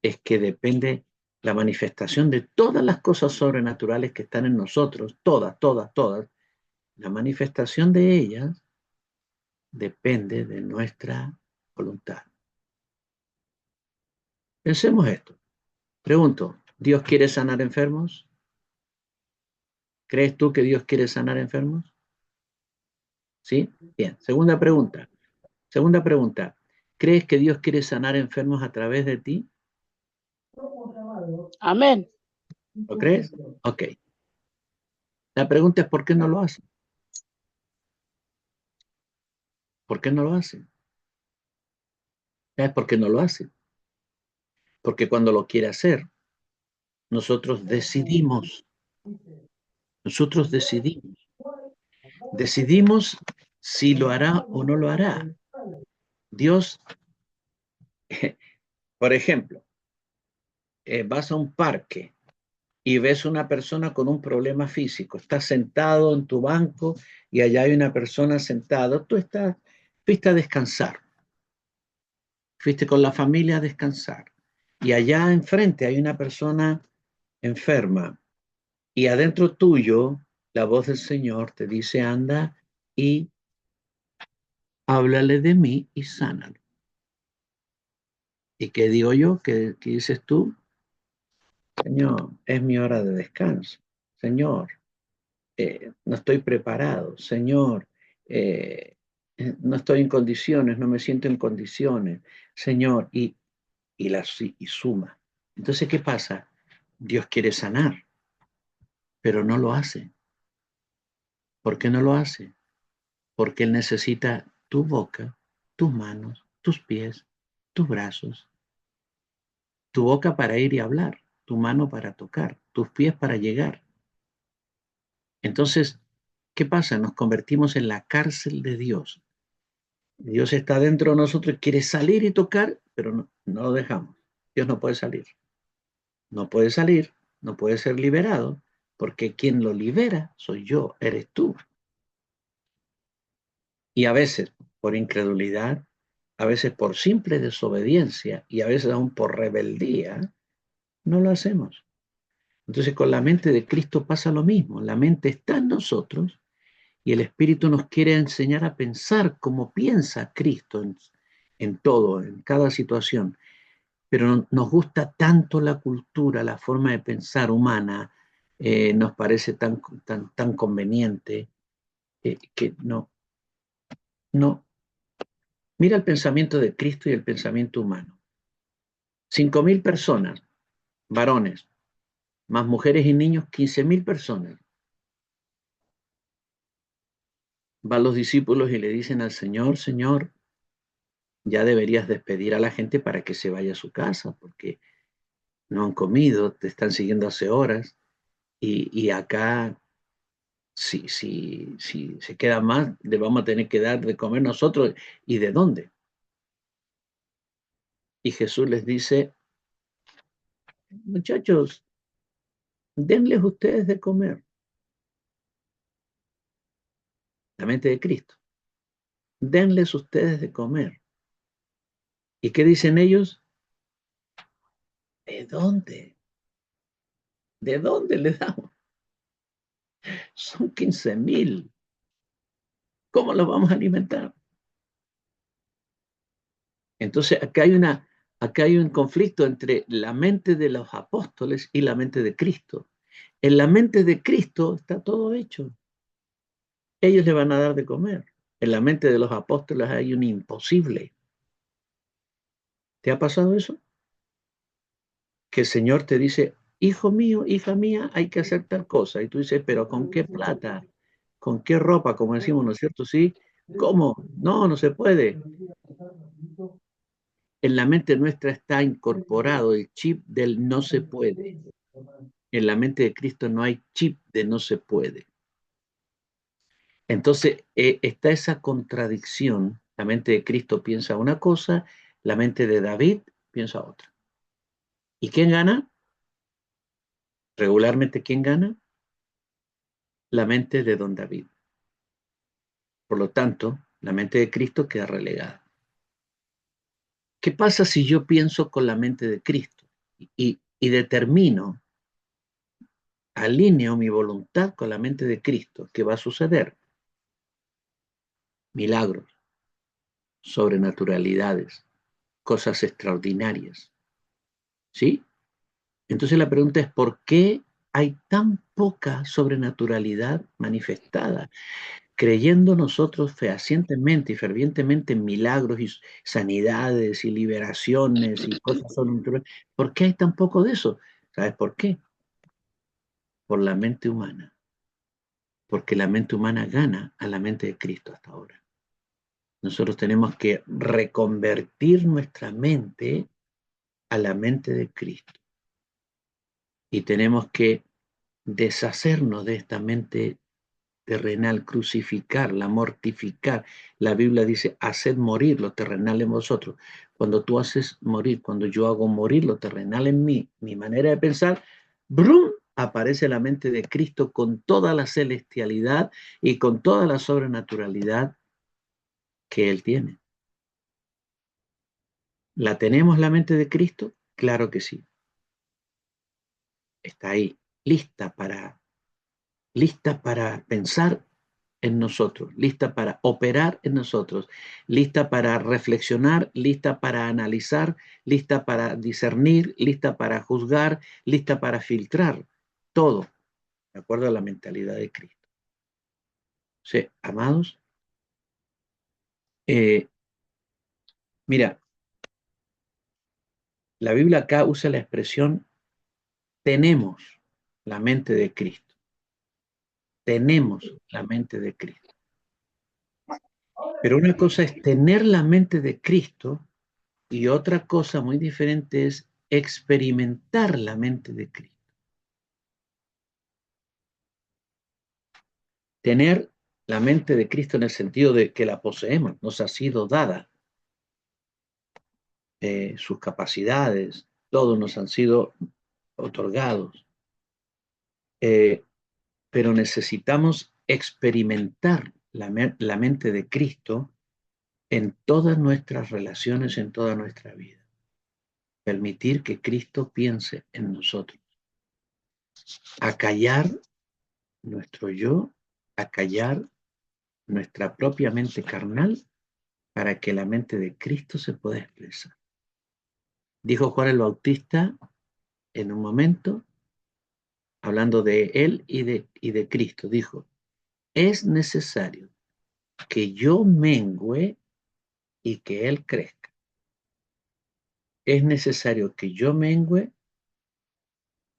es que depende la manifestación de todas las cosas sobrenaturales que están en nosotros, todas, la manifestación de ellas depende de nuestra voluntad. Pensemos esto. Pregunto, ¿Dios quiere sanar enfermos? ¿Crees tú que Dios quiere sanar enfermos? ¿Sí? Bien. Segunda pregunta. Segunda pregunta. ¿Crees que Dios quiere sanar enfermos a través de ti? Amén. ¿Lo crees? Ok. La pregunta es ¿por qué no lo hace? ¿Por qué no lo hace? ¿Sabes por qué no lo hace? Porque cuando lo quiere hacer, nosotros decidimos. Nosotros decidimos. Decidimos si lo hará o no lo hará. Dios, por ejemplo, vas a un parque y ves una persona con un problema físico, estás sentado en tu banco y allá hay una persona sentada, fuiste a descansar, fuiste con la familia a descansar y allá enfrente hay una persona enferma y adentro tuyo la voz del Señor te dice anda y háblale de mí y sánalo. ¿Y qué digo yo? ¿Qué dices tú? Señor, es mi hora de descanso. Señor, no estoy preparado. Señor, no estoy en condiciones, no me siento en condiciones. Señor, y suma. Entonces, ¿qué pasa? Dios quiere sanar, pero no lo hace. ¿Por qué no lo hace? Porque Él necesita tu boca, tus manos, tus pies, tus brazos, tu boca para ir y hablar, tu mano para tocar, tus pies para llegar. Entonces, ¿qué pasa? Nos convertimos en la cárcel de Dios. Dios está dentro de nosotros, quiere salir y tocar, pero no lo dejamos. Dios no puede salir. No puede salir, no puede ser liberado, porque quien lo libera soy yo, eres tú. Y a veces por incredulidad, a veces por simple desobediencia y a veces aún por rebeldía, no lo hacemos. Entonces con la mente de Cristo pasa lo mismo. La mente está en nosotros y el Espíritu nos quiere enseñar a pensar como piensa Cristo en todo, en cada situación. Pero nos gusta tanto la cultura, la forma de pensar humana, nos parece tan conveniente que no. Mira el pensamiento de Cristo y el pensamiento humano. 5.000 personas, varones, más mujeres y niños, 15.000 personas. Van los discípulos y le dicen al Señor, Señor, ya deberías despedir a la gente para que se vaya a su casa, porque no han comido, te están siguiendo hace horas, y acá, si se queda más, le vamos a tener que dar de comer nosotros, ¿y de dónde? Y Jesús les dice, muchachos, denles ustedes de comer, la mente de Cristo, denles ustedes de comer. ¿Y qué dicen ellos? ¿De dónde? ¿De dónde le damos? Son 15.000. ¿Cómo los vamos a alimentar? Entonces, acá hay un conflicto entre la mente de los apóstoles y la mente de Cristo. En la mente de Cristo está todo hecho. Ellos le van a dar de comer. En la mente de los apóstoles hay un imposible. ¿Te ha pasado eso? Que el Señor te dice, hijo mío, hija mía, hay que hacer tal cosa. Y tú dices, pero ¿con qué plata? ¿Con qué ropa? Como decimos, ¿no es cierto? Sí. ¿Cómo? No, no se puede. En la mente nuestra está incorporado el chip del no se puede. En la mente de Cristo no hay chip de no se puede. Entonces, está esa contradicción. La mente de Cristo piensa una cosa, la mente de David piensa otra. ¿Y quién gana? Regularmente, ¿quién gana? La mente de don David. Por lo tanto, la mente de Cristo queda relegada. ¿Qué pasa si yo pienso con la mente de Cristo y determino, alineo mi voluntad con la mente de Cristo? ¿Qué va a suceder? Milagros, sobrenaturalidades, cosas extraordinarias. ¿Sí? Entonces la pregunta es, ¿por qué hay tan poca sobrenaturalidad manifestada? Creyendo nosotros fehacientemente y fervientemente en milagros y sanidades y liberaciones y cosas sobrenaturales, ¿por qué hay tan poco de eso? ¿Sabes por qué? Por la mente humana. Porque la mente humana gana a la mente de Cristo hasta ahora. Nosotros tenemos que reconvertir nuestra mente a la mente de Cristo. Y tenemos que deshacernos de esta mente terrenal, crucificarla, mortificar. La Biblia dice, haced morir lo terrenal en vosotros. Cuando tú haces morir, cuando yo hago morir lo terrenal en mí, mi manera de pensar, ¡brum! Aparece la mente de Cristo con toda la celestialidad y con toda la sobrenaturalidad que Él tiene. ¿La tenemos la mente de Cristo? Claro que sí. Está ahí, lista para pensar en nosotros, lista para operar en nosotros, lista para reflexionar, lista para analizar, lista para discernir, lista para juzgar, lista para filtrar, todo de acuerdo a la mentalidad de Cristo. Sí, amados, eh, mira, la Biblia acá usa la expresión tenemos la mente de Cristo. Tenemos la mente de Cristo. Pero una cosa es tener la mente de Cristo y otra cosa muy diferente es experimentar la mente de Cristo. Tener la mente de Cristo en el sentido de que la poseemos, nos ha sido dada, sus capacidades, todos nos han sido otorgados, eh, pero necesitamos experimentar la mente de Cristo en todas nuestras relaciones, en toda nuestra vida. Permitir que Cristo piense en nosotros. Acallar nuestro yo, acallar nuestra propia mente carnal para que la mente de Cristo se pueda expresar. Dijo Juan el Bautista en un momento, hablando de él y de Cristo, dijo, es necesario que yo mengüe y que él crezca. Es necesario que yo mengüe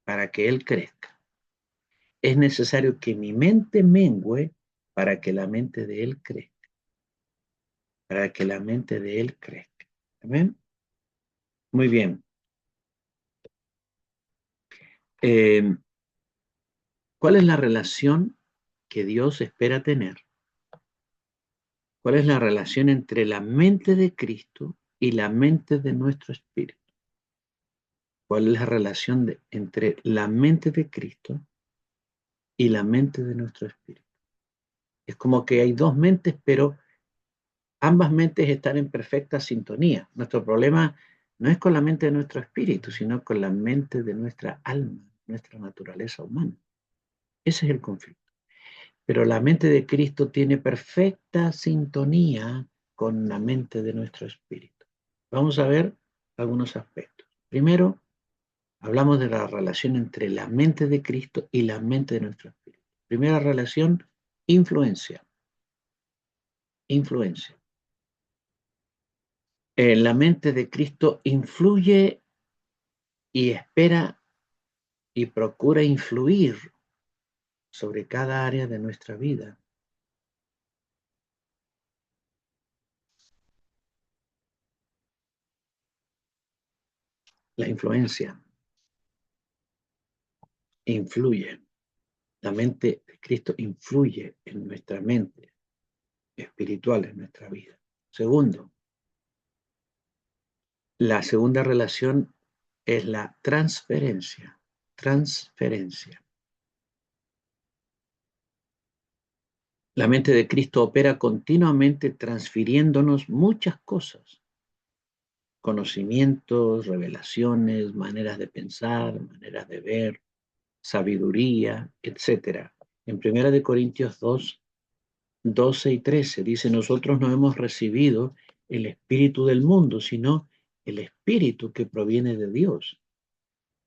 para que él crezca. Es necesario que mi mente mengüe para que la mente de él crezca. Para que la mente de él crezca. ¿Amén? Muy bien. ¿Cuál es la relación que Dios espera tener? ¿Cuál es la relación entre la mente de Cristo y la mente de nuestro espíritu? ¿Cuál es la relación entre la mente de Cristo y la mente de nuestro espíritu? Es como que hay dos mentes, pero ambas mentes están en perfecta sintonía. Nuestro problema no es con la mente de nuestro espíritu, sino con la mente de nuestra alma, nuestra naturaleza humana. Ese es el conflicto. Pero la mente de Cristo tiene perfecta sintonía con la mente de nuestro espíritu. Vamos a ver algunos aspectos. Primero, hablamos de la relación entre la mente de Cristo y la mente de nuestro espíritu. Primera relación, influencia. Influencia. La mente de Cristo influye y espera y procura influir sobre cada área de nuestra vida. La influencia influye. La mente de Cristo influye en nuestra mente espiritual, en nuestra vida. Segundo, la segunda relación es la transferencia. Transferencia. La mente de Cristo opera continuamente transfiriéndonos muchas cosas. Conocimientos, revelaciones, maneras de pensar, maneras de ver, sabiduría, etc. En 1 Corintios 2, 12 y 13 dice, nosotros no hemos recibido el espíritu del mundo, sino el espíritu que proviene de Dios,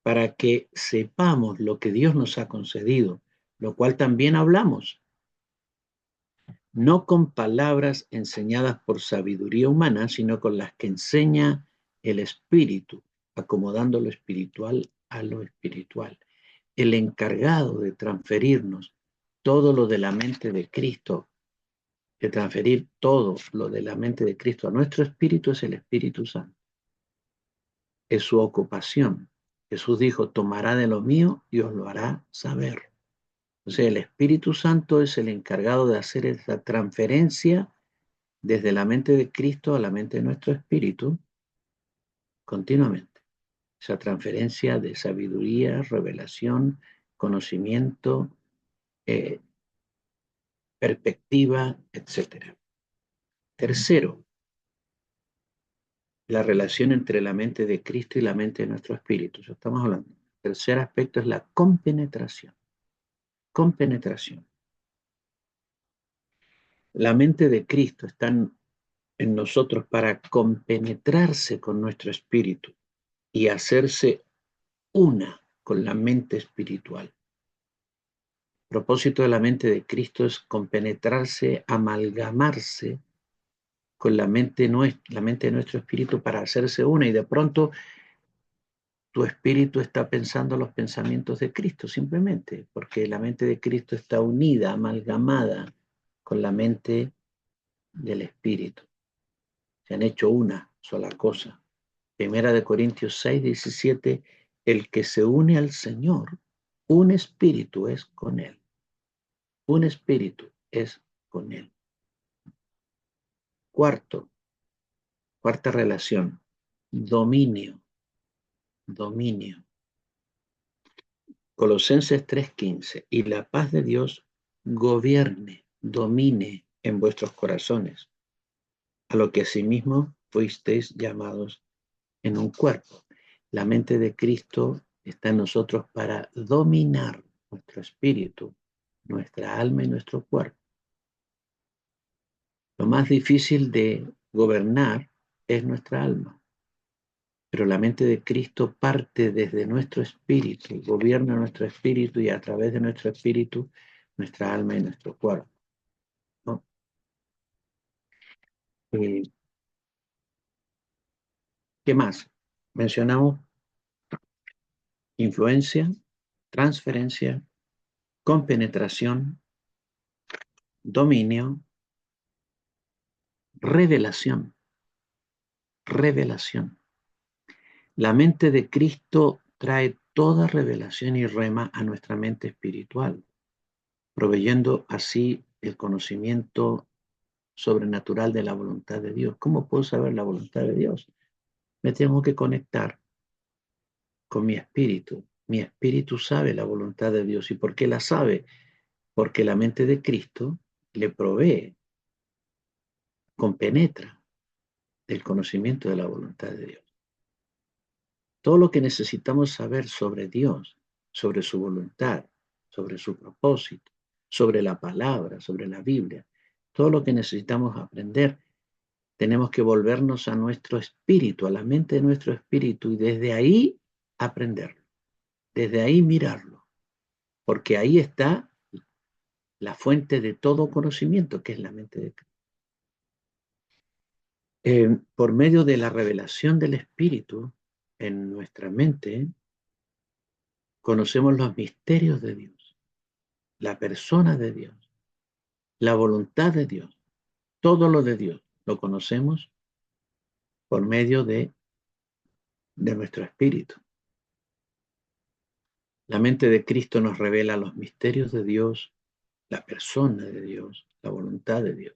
para que sepamos lo que Dios nos ha concedido, lo cual también hablamos, no con palabras enseñadas por sabiduría humana, sino con las que enseña el espíritu, acomodando lo espiritual a lo espiritual. El encargado de transferirnos todo lo de la mente de Cristo, de transferir todo lo de la mente de Cristo a nuestro espíritu, es el Espíritu Santo. Es su ocupación. Jesús dijo, tomará de lo mío y os lo hará saber. Entonces el Espíritu Santo es el encargado de hacer esa transferencia desde la mente de Cristo a la mente de nuestro espíritu continuamente. Esa transferencia de sabiduría, revelación, conocimiento, eh, perspectiva, etc. Tercero, la relación entre la mente de Cristo y la mente de nuestro espíritu. Ya estamos hablando. El tercer aspecto es la compenetración. Compenetración. La mente de Cristo está en nosotros para compenetrarse con nuestro espíritu y hacerse una con la mente espiritual. El propósito de la mente de Cristo es compenetrarse, amalgamarse con la mente de nuestro espíritu para hacerse una, y de pronto tu espíritu está pensando los pensamientos de Cristo, simplemente, porque la mente de Cristo está unida, amalgamada con la mente del espíritu. Se han hecho una sola cosa. Primera de Corintios 6, 17, el que se une al Señor, un espíritu es con él. Un espíritu es con él. Cuarta relación, dominio. Colosenses 3:15, y la paz de Dios gobierne, domine en vuestros corazones, a lo que asimismo fuisteis llamados en un cuerpo. La mente de Cristo está en nosotros para dominar nuestro espíritu, nuestra alma y nuestro cuerpo. Lo más difícil de gobernar es nuestra alma, pero la mente de Cristo parte desde nuestro espíritu, gobierna nuestro espíritu y a través de nuestro espíritu, nuestra alma y nuestro cuerpo, ¿no? ¿Qué más? Mencionamos influencia, transferencia, compenetración, dominio, revelación. La mente de Cristo trae toda revelación y rema a nuestra mente espiritual, proveyendo así el conocimiento sobrenatural de la voluntad de Dios. ¿Cómo puedo saber la voluntad de Dios? Me tengo que conectar con mi espíritu. Mi espíritu sabe la voluntad de Dios. ¿Y por qué la sabe? Porque la mente de Cristo le provee, compenetra del conocimiento de la voluntad de Dios. Todo lo que necesitamos saber sobre Dios, sobre su voluntad, sobre su propósito, sobre la palabra, sobre la Biblia, todo lo que necesitamos aprender, tenemos que volvernos a nuestro espíritu, a la mente de nuestro espíritu y desde ahí aprenderlo, desde ahí mirarlo, porque ahí está la fuente de todo conocimiento, que es la mente de Cristo. Por medio de la revelación del espíritu en nuestra mente, conocemos los misterios de Dios, la persona de Dios, la voluntad de Dios, todo lo de Dios lo conocemos por medio de nuestro espíritu. La mente de Cristo nos revela los misterios de Dios, la persona de Dios, la voluntad de Dios.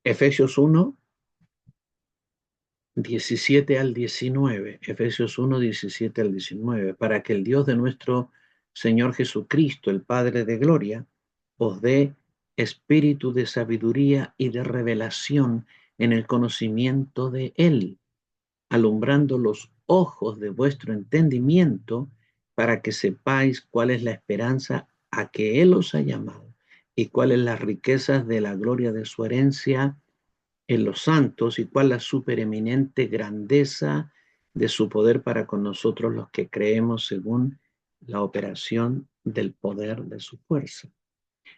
Efesios 1, 17 al 19. Efesios 1, 17 al 19. Para que el Dios de nuestro Señor Jesucristo, el Padre de gloria, os dé espíritu de sabiduría y de revelación en el conocimiento de Él, alumbrando los ojos de vuestro entendimiento, para que sepáis cuál es la esperanza a que Él os ha llamado y cuáles las riquezas de la gloria de su herencia en los santos y cuál la supereminente grandeza de su poder para con nosotros los que creemos según la operación del poder de su fuerza.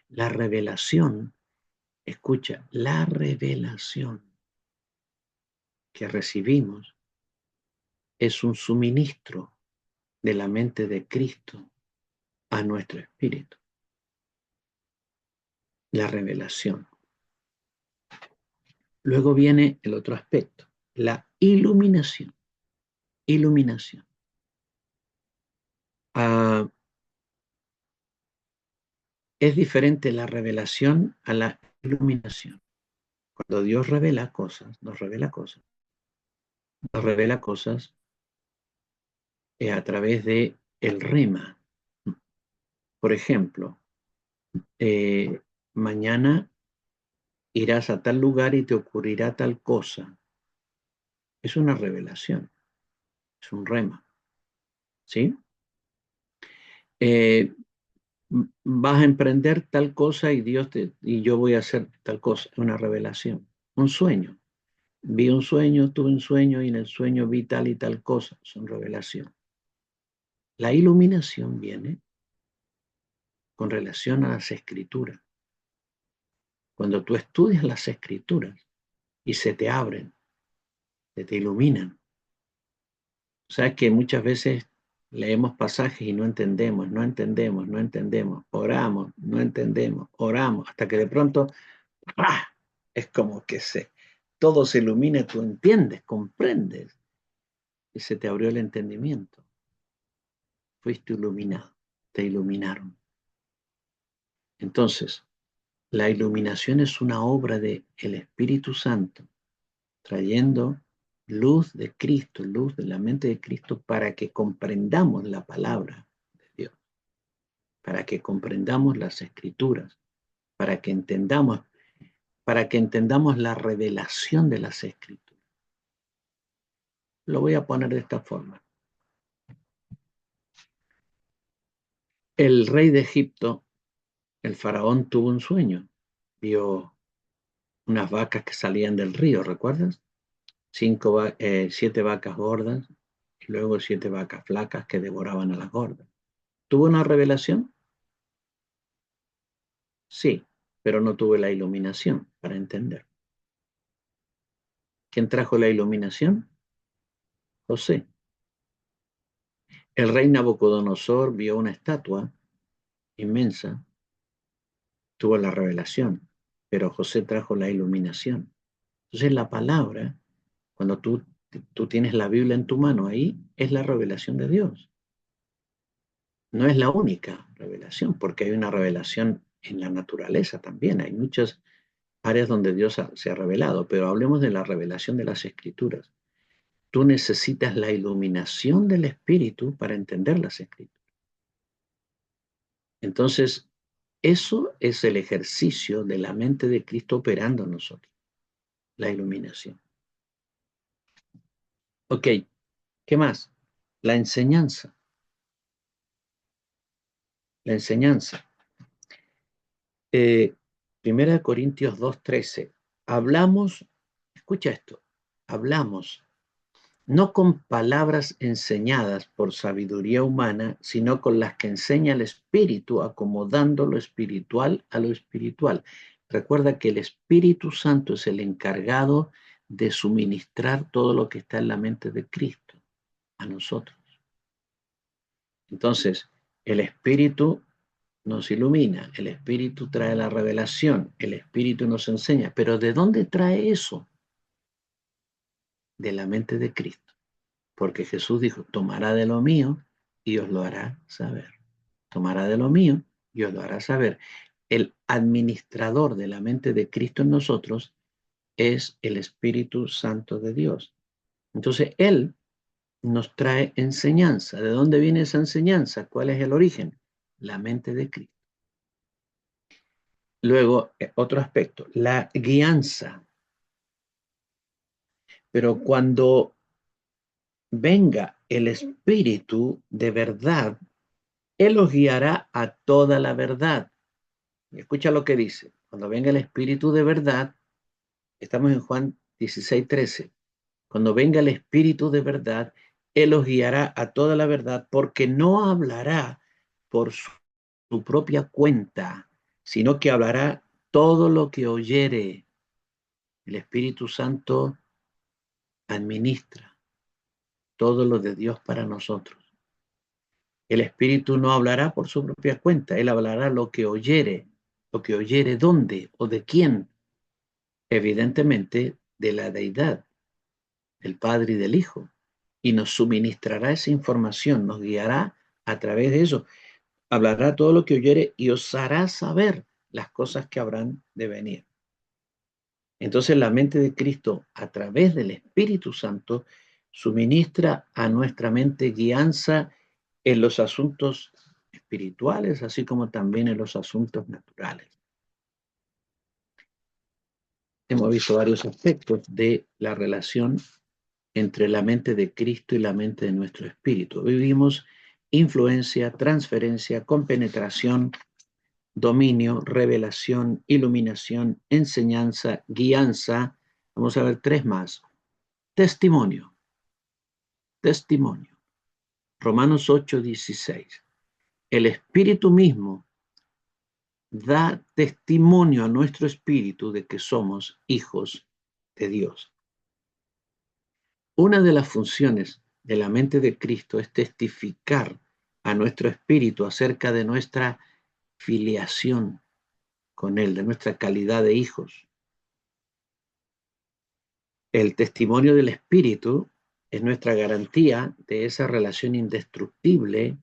La revelación, escucha, la revelación que recibimos es un suministro de la mente de Cristo a nuestro espíritu. La revelación. Luego viene el otro aspecto, la iluminación. Iluminación. Es diferente la revelación a la iluminación. Cuando Dios revela cosas, nos revela cosas a través de el rema. Por ejemplo, mañana irás a tal lugar y te ocurrirá tal cosa. Es una revelación, es un rema, ¿sí? Vas a emprender tal cosa y yo voy a hacer tal cosa, una revelación, un sueño. Vi un sueño, tuve un sueño y en el sueño vi tal y tal cosa, son revelación. La iluminación viene con relación a las escrituras. Cuando tú estudias las escrituras y se te abren, se te iluminan, O sea que muchas veces leemos pasajes y no entendemos, no entendemos, no entendemos, oramos, no entendemos, oramos, hasta que de pronto ¡ah! Es como que todo se ilumina, tú entiendes, comprendes, y se te abrió el entendimiento. Fuiste iluminado, te iluminaron. Entonces, la iluminación es una obra del Espíritu Santo, trayendo luz de Cristo, luz de la mente de Cristo, para que comprendamos la palabra de Dios, para que comprendamos las Escrituras, para que entendamos, para que entendamos la revelación de las Escrituras. Lo voy a poner de esta forma. El rey de Egipto, el faraón, tuvo un sueño. Vio unas vacas que salían del río, ¿recuerdas? 7 vacas gordas y luego 7 vacas flacas que devoraban a las gordas. ¿Tuvo una revelación? Sí, pero no tuve la iluminación para entender. ¿Quién trajo la iluminación? José. El rey Nabucodonosor vio una estatua inmensa, tuvo la revelación, pero José trajo la iluminación. Entonces la palabra, cuando tú tienes la Biblia en tu mano, ahí es la revelación de Dios. No es la única revelación, porque hay una revelación en la naturaleza también. Hay muchas áreas donde Dios se ha revelado, pero hablemos de la revelación de las Escrituras. Tú necesitas la iluminación del Espíritu para entender las Escrituras. Entonces, eso es el ejercicio de la mente de Cristo operando en nosotros, la iluminación. Ok, ¿qué más? La enseñanza. La enseñanza. Primera de Corintios 2:13. Hablamos, escucha esto, hablamos no con palabras enseñadas por sabiduría humana, sino con las que enseña el Espíritu, acomodando lo espiritual a lo espiritual. Recuerda que el Espíritu Santo es el encargado de suministrar todo lo que está en la mente de Cristo a nosotros. Entonces, el Espíritu nos ilumina, el Espíritu trae la revelación, el Espíritu nos enseña, pero ¿de dónde trae eso? De la mente de Cristo. Porque Jesús dijo, tomará de lo mío y os lo hará saber. Tomará de lo mío y os lo hará saber. El administrador de la mente de Cristo en nosotros es el Espíritu Santo de Dios. Entonces, Él nos trae enseñanza. ¿De dónde viene esa enseñanza? ¿Cuál es el origen? La mente de Cristo. Luego, otro aspecto, la guianza. Pero cuando venga el Espíritu de verdad, Él os guiará a toda la verdad. Escucha lo que dice. Cuando venga el Espíritu de verdad, estamos en Juan 16:13. Cuando venga el Espíritu de verdad, Él os guiará a toda la verdad, porque no hablará por su propia cuenta, sino que hablará todo lo que oyere. El Espíritu Santo administra todo lo de Dios para nosotros. El Espíritu no hablará por su propia cuenta, Él hablará lo que oyere dónde o de quién, evidentemente de la deidad, del Padre y del Hijo, y nos suministrará esa información, nos guiará a través de eso, hablará todo lo que oyere y os hará saber las cosas que habrán de venir. Entonces la mente de Cristo, a través del Espíritu Santo, suministra a nuestra mente guianza en los asuntos espirituales, así como también en los asuntos naturales. Hemos visto varios aspectos de la relación entre la mente de Cristo y la mente de nuestro espíritu. Vivimos influencia, transferencia, compenetración, dominio, revelación, iluminación, enseñanza, guianza. Vamos a ver 3 más. Testimonio. Testimonio. Romanos 8:16. El Espíritu mismo da testimonio a nuestro espíritu de que somos hijos de Dios. Una de las funciones de la mente de Cristo es testificar a nuestro espíritu acerca de nuestra filiación con Él, de nuestra calidad de hijos. El testimonio del espíritu es nuestra garantía de esa relación indestructible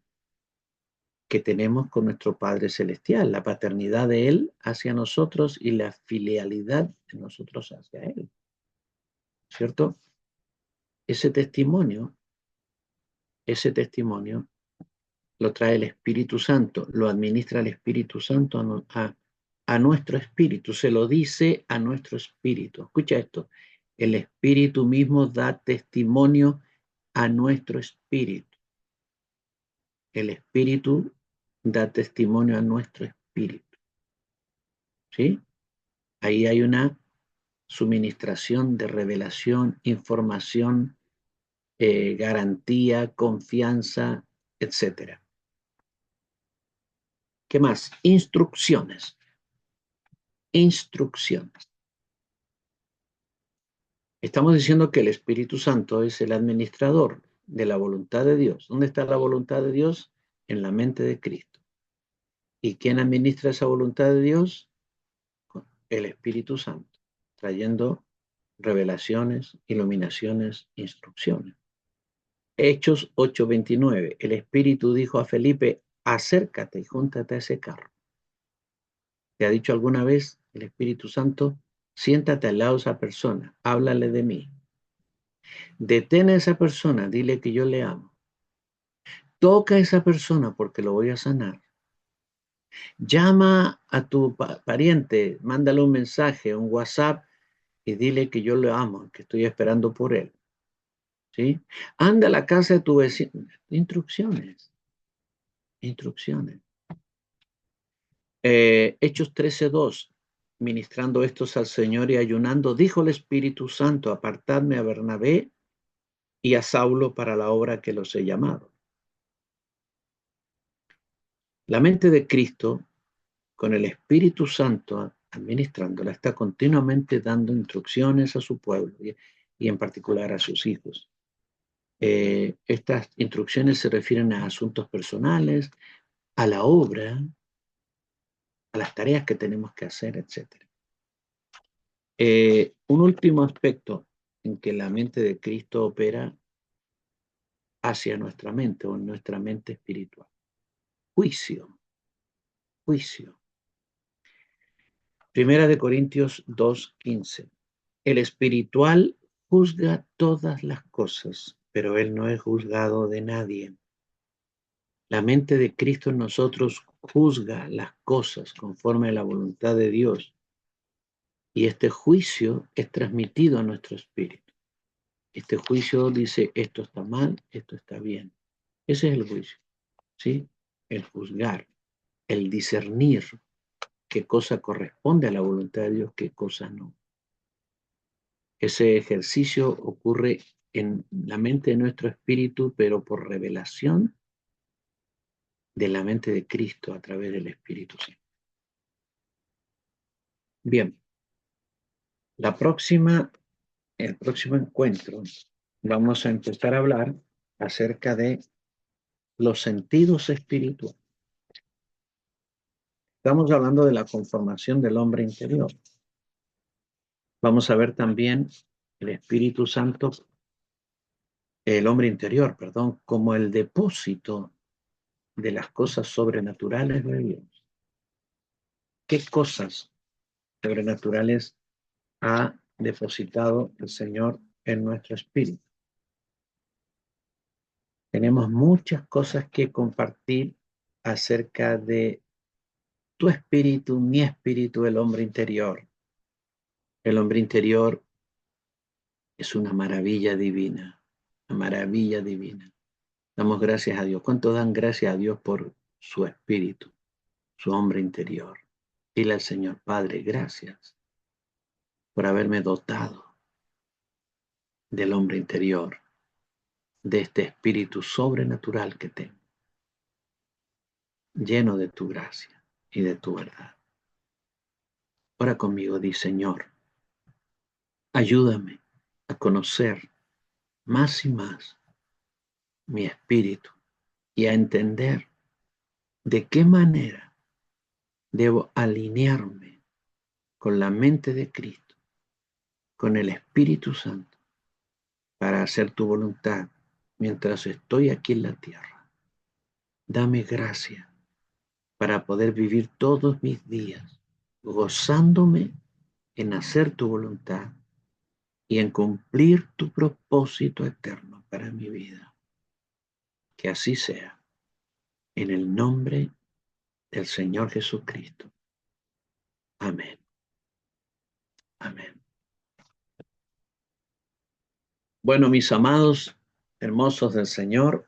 que tenemos con nuestro Padre Celestial, la paternidad de Él hacia nosotros y la filialidad de nosotros hacia Él, ¿cierto? Ese testimonio lo trae el Espíritu Santo, lo administra el Espíritu Santo a nuestro espíritu, se lo dice a nuestro espíritu. Escucha esto, el Espíritu mismo da testimonio a nuestro espíritu. El Espíritu da testimonio a nuestro espíritu. ¿Sí? Ahí hay una suministración de revelación, información, garantía, confianza, etcétera. ¿Qué más? Instrucciones. Instrucciones. Estamos diciendo que el Espíritu Santo es el administrador de la voluntad de Dios. ¿Dónde está la voluntad de Dios? En la mente de Cristo. ¿Y quién administra esa voluntad de Dios? El Espíritu Santo, trayendo revelaciones, iluminaciones, instrucciones. Hechos 8:29. El Espíritu dijo a Felipe, acércate y júntate a ese carro. ¿Te ha dicho alguna vez el Espíritu Santo? Siéntate al lado de esa persona, háblale de mí. Detén a esa persona, dile que yo le amo. Toca a esa persona porque lo voy a sanar. Llama a tu pariente, mándale un mensaje, un WhatsApp y dile que yo le amo, que estoy esperando por él. ¿Sí? Anda a la casa de tu vecino. Instrucciones. Instrucciones. Hechos 13:2. Ministrando estos al Señor y ayunando, dijo el Espíritu Santo, apartadme a Bernabé y a Saulo para la obra que los he llamado. La mente de Cristo, con el Espíritu Santo administrándola, está continuamente dando instrucciones a su pueblo y en particular a sus hijos. Estas instrucciones se refieren a asuntos personales, a la obra, a las tareas que tenemos que hacer, etc. Un último aspecto en que la mente de Cristo opera hacia nuestra mente o en nuestra mente espiritual. Juicio. Juicio. Primera de Corintios 2:15. El espiritual juzga todas las cosas, pero él no es juzgado de nadie. La mente de Cristo en nosotros juzga las cosas conforme a la voluntad de Dios. Y este juicio es transmitido a nuestro espíritu. Este juicio dice, esto está mal, esto está bien. Ese es el juicio, ¿sí? El juzgar, el discernir qué cosa corresponde a la voluntad de Dios, qué cosa no. Ese ejercicio ocurre en la mente de nuestro espíritu, pero por revelación de la mente de Cristo a través del Espíritu Santo. Bien, el próximo encuentro vamos a empezar a hablar acerca de los sentidos espirituales. Estamos hablando de la conformación del hombre interior. Vamos a ver también el Espíritu Santo, el hombre interior, perdón, como el depósito de las cosas sobrenaturales de Dios. ¿Qué cosas sobrenaturales ha depositado el Señor en nuestro espíritu? Tenemos muchas cosas que compartir acerca de tu espíritu, mi espíritu, el hombre interior. El hombre interior es una maravilla divina, una maravilla divina. Damos gracias a Dios. ¿Cuántos dan gracias a Dios por su espíritu, su hombre interior? Dile al Señor, Padre, gracias por haberme dotado del hombre interior, de este espíritu sobrenatural que tengo, lleno de tu gracia y de tu verdad. Ora conmigo, di, Señor, ayúdame a conocer más y más mi espíritu y a entender de qué manera debo alinearme con la mente de Cristo, con el Espíritu Santo, para hacer tu voluntad mientras estoy aquí en la tierra. Dame gracia para poder vivir todos mis días gozándome en hacer tu voluntad y en cumplir tu propósito eterno para mi vida. Que así sea, en el nombre del Señor Jesucristo. Amén. Amén. Bueno, mis amados, hermosos del Señor,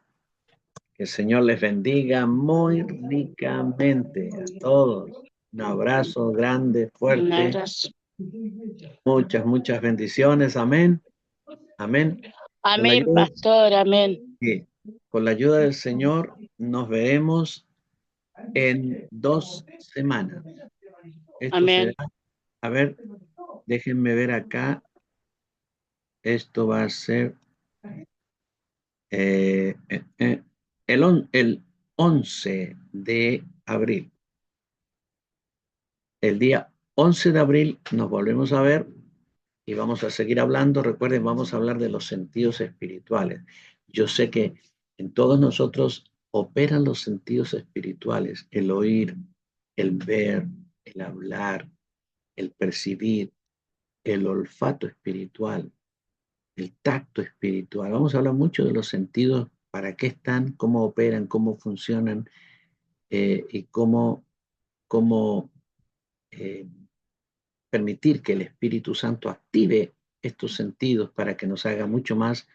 que el Señor les bendiga muy ricamente a todos. Un abrazo grande, Un fuerte. abrazo. Muchas, muchas bendiciones. Amén. Amén. Amén, pastor, amén. Sí, con la ayuda del Señor nos veremos en 2 semanas. Esto será, Amén. a ver, déjenme ver acá. Esto va a ser el 11 de abril. El día 11 de abril nos volvemos a ver y vamos a seguir hablando. Recuerden, vamos a hablar de los sentidos espirituales. Yo sé que en todos nosotros operan los sentidos espirituales, el oír, el ver, el hablar, el percibir, el olfato espiritual, el tacto espiritual. Vamos a hablar mucho de los sentidos, para qué están, cómo operan, cómo funcionan y cómo eh, permitir que el Espíritu Santo active estos sentidos para que nos haga mucho más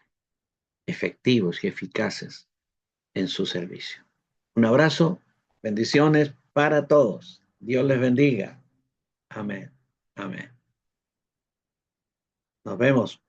efectivos y eficaces en su servicio. Un abrazo, bendiciones para todos. Dios les bendiga. Amén. Amén. Nos vemos.